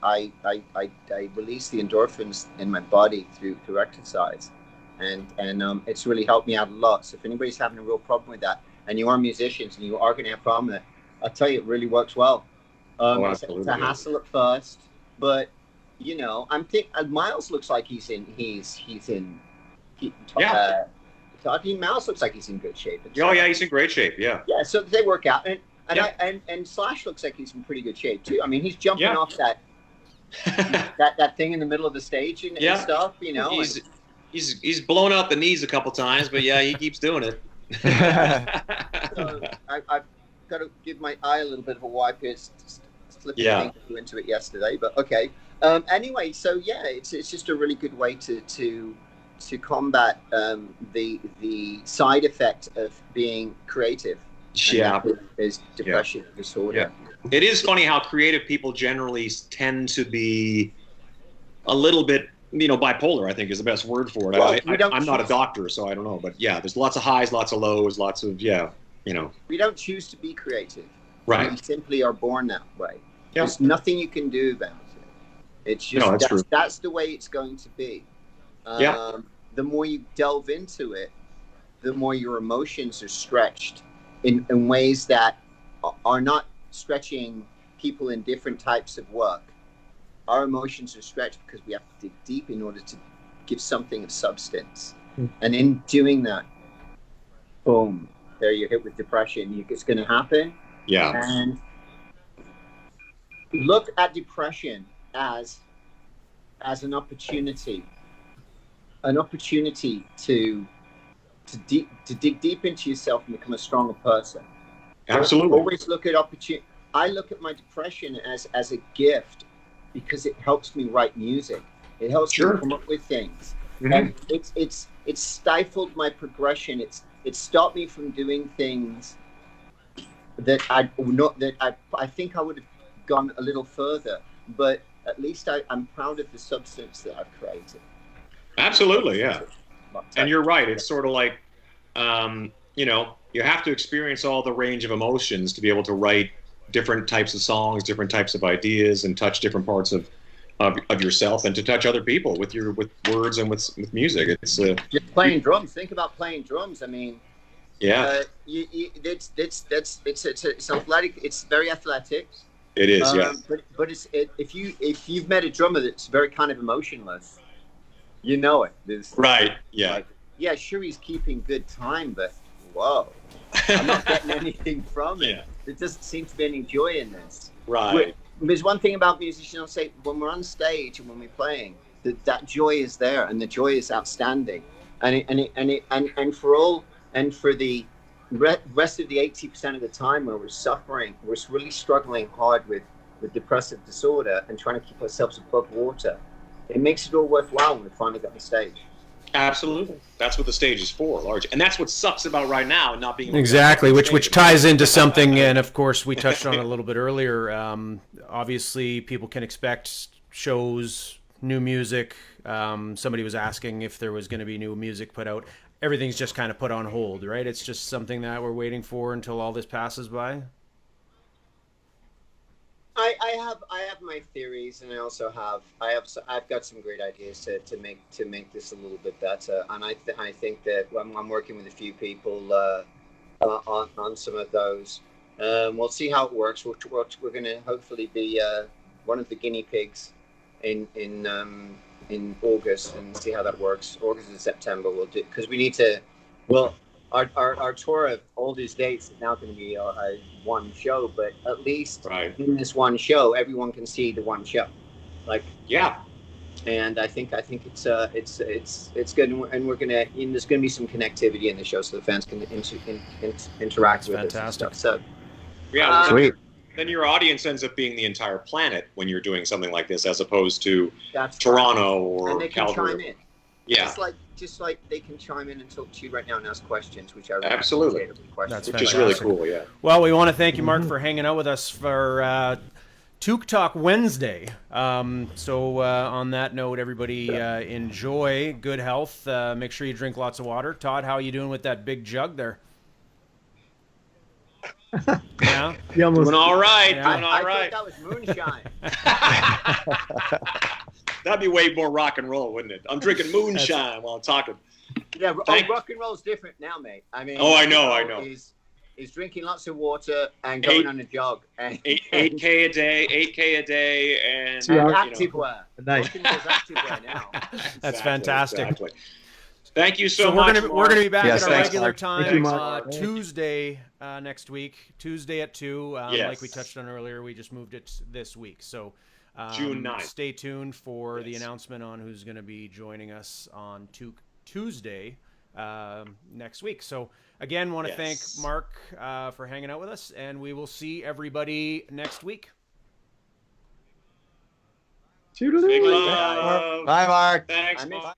S8: release the endorphins in my body through exercise. And it's really helped me out a lot. So if anybody's having a real problem with that, and you are musicians and you are going to have a problem with it, I'll tell you, it really works well. It's a hassle at first, but you know, Miles looks like he's in Miles looks like he's in good shape.
S4: Oh yeah, he's in great shape. Yeah.
S8: Yeah, so they work out, and Slash looks like he's in pretty good shape too. I mean, he's jumping off that thing in the middle of the stage and stuff. You know,
S4: he's blown out the knees a couple times, but yeah, he keeps doing it.
S8: So I've got to give my eye a little bit of a wipe here. Slipped into it yesterday, but okay. Anyway, so yeah, it's just a really good way to combat the side effect of being creative.
S4: Yeah,
S8: is depression disorder.
S4: Yeah. It is funny how creative people generally tend to be a little bit, you know, bipolar, I think is the best word for it.
S8: Well,
S4: I'm not a doctor, so I don't know. But yeah, there's lots of highs, lots of lows, lots of, you know.
S8: We don't choose to be creative.
S4: Right.
S8: We simply are born that way.
S4: Yeah.
S8: There's nothing you can do about it. It's just, that's the way it's going to be. The more you delve into it, the more your emotions are stretched in ways that are not stretching people in different types of work. Our emotions are stretched because we have to dig deep in order to give something of substance. And in doing that, boom, there you're hit with depression. It's going to happen.
S4: Yeah.
S8: And look at depression as an opportunity to dig deep into yourself and become a stronger person.
S4: Absolutely.
S8: Always look at opportunity. I look at my depression as a gift because it helps me write music. It helps me come up with things. And it's stifled my progression. It's stopped me from doing things that I think I would have gone a little further, but at least I'm proud of the substance that I've created.
S4: Absolutely, yeah. And you're right. It's sort of like, you know, you have to experience all the range of emotions to be able to write different types of songs, different types of ideas, and touch different parts of of yourself and to touch other people with words and with music. It's
S8: just playing drums. Think about playing drums. I mean, it's athletic. It's very athletic.
S4: It is, yeah.
S8: But if you've met a drummer that's very kind of emotionless, you know it.
S4: Right. Yeah.
S8: Like, yeah, sure, he's keeping good time, but whoa, I'm not getting anything from it. There doesn't seem to be any joy in this.
S4: Right.
S8: There's one thing about musicians, I'll say, when we're on stage and when we're playing, that joy is there, and the joy is outstanding. And for the rest of the 80% of the time where we're suffering, we're really struggling hard with depressive disorder and trying to keep ourselves above water. It makes it all worthwhile when we finally get on stage.
S4: Absolutely. That's what the stage is for, large. And that's what sucks about right now, not being
S1: exactly, which ties into something, and of course we touched on it a little bit earlier. Obviously, people can expect shows, new music. Somebody was asking if there was going to be new music put out. Everything's just kind of put on hold, right? It's just something that we're waiting for until all this passes by.
S8: I have my theories, and I've got some great ideas to make this a little bit better. And I think that I'm working with a few people on some of those. We'll see how it works. We're going to hopefully be one of the guinea pigs in August, and see how that works. August and September we'll do, because we need to. Well, our tour of all these dates is now going to be one show, but at least in this one show, everyone can see the one show. Like, yeah. And I think it's good, and we're gonna. And there's gonna be some connectivity in the show, so the fans can interact with us and stuff. So,
S4: yeah, sweet. Then your audience ends up being the entire planet when you're doing something like this, as opposed to Toronto or
S8: and they can
S4: Calgary.
S8: chime in.
S4: Yeah,
S8: just like they can chime in and talk to you right now and ask questions, which I really
S4: absolutely
S8: appreciate.
S1: That's
S4: which is really cool. Yeah.
S1: Well, we want to thank you, Mark, for hanging out with us for Toque Talk Wednesday. So on that note, everybody enjoy, good health. Make sure you drink lots of water. Todd, how are you doing with that big jug there? Yeah,
S4: doing all right.
S1: Yeah.
S4: Doing all right.
S8: I thought that was moonshine.
S4: That'd be way more rock and roll, wouldn't it? I'm drinking moonshine while I'm talking.
S8: Yeah, rock and roll's different now, mate. I mean,
S4: I know.
S8: Is drinking lots of water and going on a jog. And
S4: 8K a day, and
S8: activewear.
S3: Nice.
S8: Activewear now.
S1: That's fantastic.
S4: Exactly. Thank you so
S1: much.
S4: We're
S1: going to be back at our regular
S3: Mark.
S1: time Tuesday next week. Tuesday at 2. Like we touched on earlier, we just moved it this week. So
S4: June 9th.
S1: Stay tuned for the announcement on who's going to be joining us on Tuesday next week. So again, want to thank Mark for hanging out with us, and we will see everybody next week.
S4: Big love.
S5: Bye, Mark.
S4: Thanks, Mark.